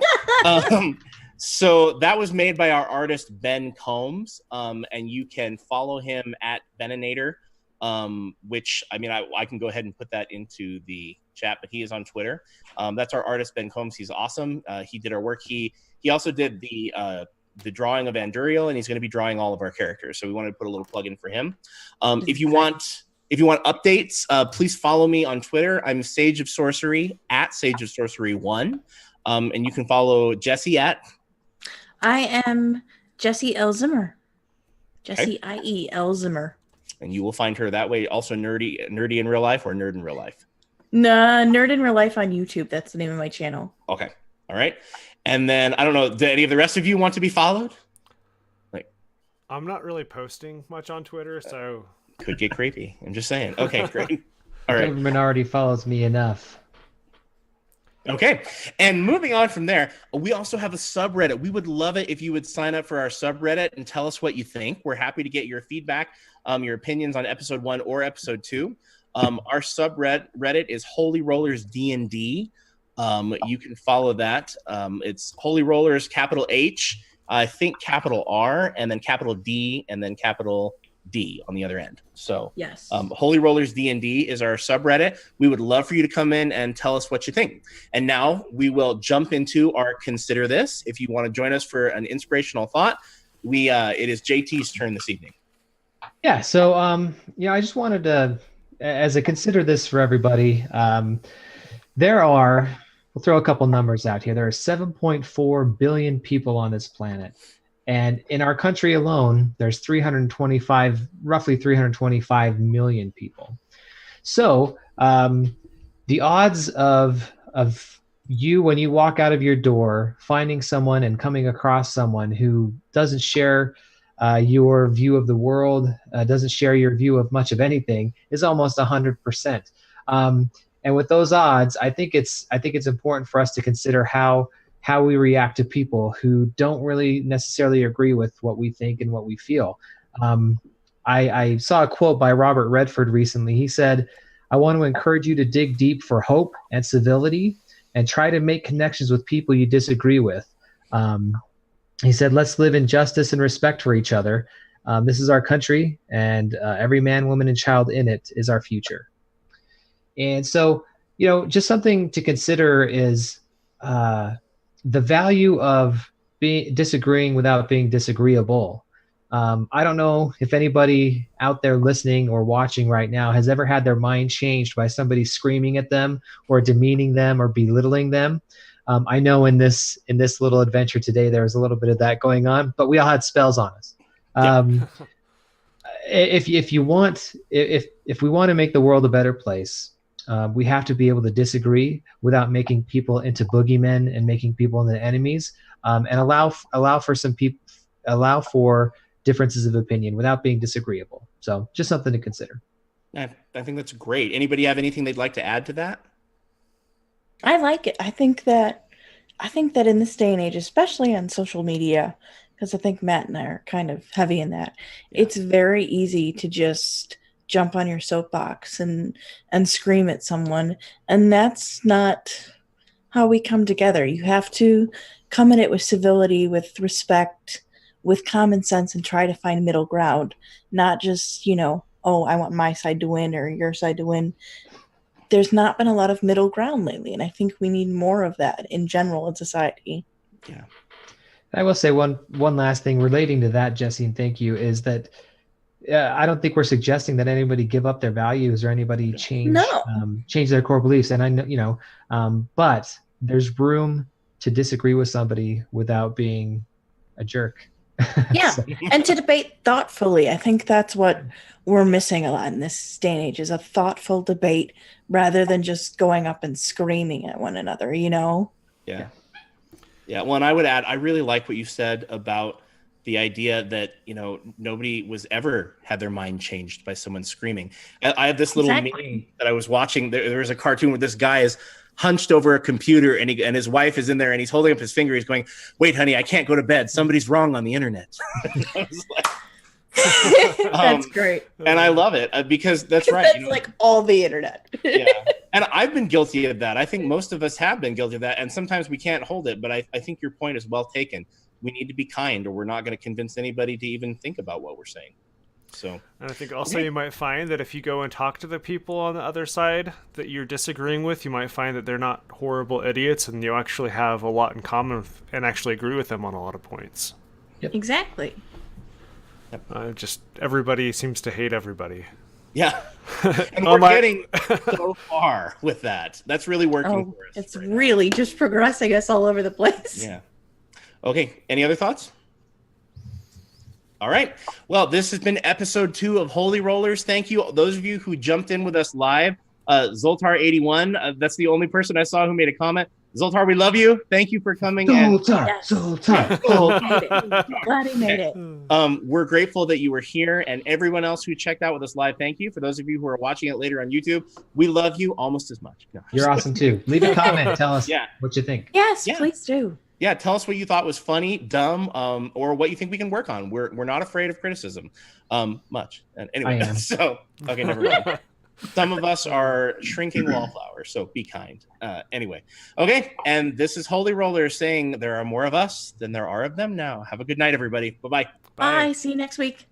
So that was made by our artist Ben Combs, and you can follow him at Beninator, which I can go ahead and put that into the chat, but he is on Twitter. That's our artist Ben Combs. He's awesome. He did our work. He also did the drawing of Anduriel, and he's going to be drawing all of our characters. So we wanted to put a little plug in for him. If you want updates, please follow me on Twitter. I'm Sage of Sorcery at Sage of Sorcery 1. And you can follow Jesse at. I am Jessie L. Zimmer. Jessie I.E. L. Zimmer. And you will find her that way. Also nerdy in real life or nerd in real life. Nah, Nerd in Real Life on YouTube. That's the name of my channel. Okay. All right. And then I don't know. Do any of the rest of you want to be followed? I'm not really posting much on Twitter, so Could get creepy. I'm just saying. Okay, great. All right. Government already follows me enough. Okay. And moving on from there, we also have a subreddit. We would love it if you would sign up for our subreddit and tell us what you think. We're happy to get your feedback, your opinions on episode 1 or episode 2. Our subreddit is Holy Rollerz D&D. You can follow that. It's Holy Rollerz, capital H, I think capital R, and then capital D, and then capital D on the other end. So Yes. Holy Rollerz D&D is our subreddit. We would love for you to come in and tell us what you think. And now we will jump into our Consider This. If you want to join us for an inspirational thought, it is JT's turn this evening. Yeah. So, I just wanted to, as a Consider This for everybody, we'll throw a couple numbers out here. There are 7.4 billion people on this planet. And in our country alone, there's roughly 325 million people. So the odds of you, when you walk out of your door, finding someone and coming across someone who doesn't share your view of the world, doesn't share your view of much of anything, is almost 100%. And with those odds, I think it's important for us to consider how we react to people who don't really necessarily agree with what we think and what we feel. I saw a quote by Robert Redford recently. He said, "I want to encourage you to dig deep for hope and civility and try to make connections with people you disagree with." He said, "Let's live in justice and respect for each other. This is our country, and every man, woman, and child in it is our future." And so, just something to consider is the value of disagreeing without being disagreeable. I don't know if anybody out there listening or watching right now has ever had their mind changed by somebody screaming at them or demeaning them or belittling them. I know in this little adventure today, there was a little bit of that going on, but we all had spells on us. If we want to make the world a better place, we have to be able to disagree without making people into boogeymen and making people into enemies, and allow for differences of opinion without being disagreeable. So just something to consider. I think that's great. Anybody have anything they'd like to add to that? I like it. I think that in this day and age, especially on social media, because I think Matt and I are kind of heavy in that, it's very easy to just jump on your soapbox and scream at someone. And that's not how we come together. You have to come at it with civility, with respect, with common sense, and try to find middle ground, not just, oh, I want my side to win or your side to win. There's not been a lot of middle ground lately, and I think we need more of that in general in society. Yeah. I will say one last thing relating to that, Jesse, and thank you, is that I don't think we're suggesting that anybody give up their values or anybody change their core beliefs. And I know, but there's room to disagree with somebody without being a jerk. Yeah, and to debate thoughtfully. I think that's what we're missing a lot in this day and age, is a thoughtful debate rather than just going up and screaming at one another, Yeah. Yeah. Well, and I would add, I really like what you said about the idea that, nobody was ever had their mind changed by someone screaming. I have this little meme that I was watching. There was a cartoon where this guy is hunched over a computer and his wife is in there and he's holding up his finger. He's going, "Wait, honey, I can't go to bed. Somebody's wrong on the internet." That's great. And I love it because that's right. That's like all the internet. Yeah. And I've been guilty of that. I think most of us have been guilty of that. And sometimes we can't hold it. But I think your point is well taken. We need to be kind, or we're not going to convince anybody to even think about what we're saying. So, and I think also you might find that if you go and talk to the people on the other side that you're disagreeing with, you might find that they're not horrible idiots, and you actually have a lot in common and actually agree with them on a lot of points. Yep. Exactly. Just everybody seems to hate everybody. Yeah. And we're getting so far with that. That's really working for us. It's really just progressing us all over the place. Yeah. Okay. Any other thoughts? All right. Well, this has been episode 2 of Holy Rollerz. Thank you, those of you who jumped in with us live. Zoltar81, that's the only person I saw who made a comment. Zoltar, we love you. Thank you for coming. Zoltar, Yes. Zoltar. Glad he made it. We're grateful that you were here, and everyone else who checked out with us live, thank you. For those of you who are watching it later on YouTube, we love you almost as much. No, You're awesome too. Leave a comment. Tell us what you think. Yes, Yeah. please do. Yeah, tell us what you thought was funny, dumb, or what you think we can work on. We're not afraid of criticism, much. And anyway, I am. so okay, never mind. Some of us are shrinking wallflowers, so be kind. Anyway, okay, and this is Holy Rollerz saying there are more of us than there are of them now. Have a good night, everybody. Bye-bye. Bye. See you next week.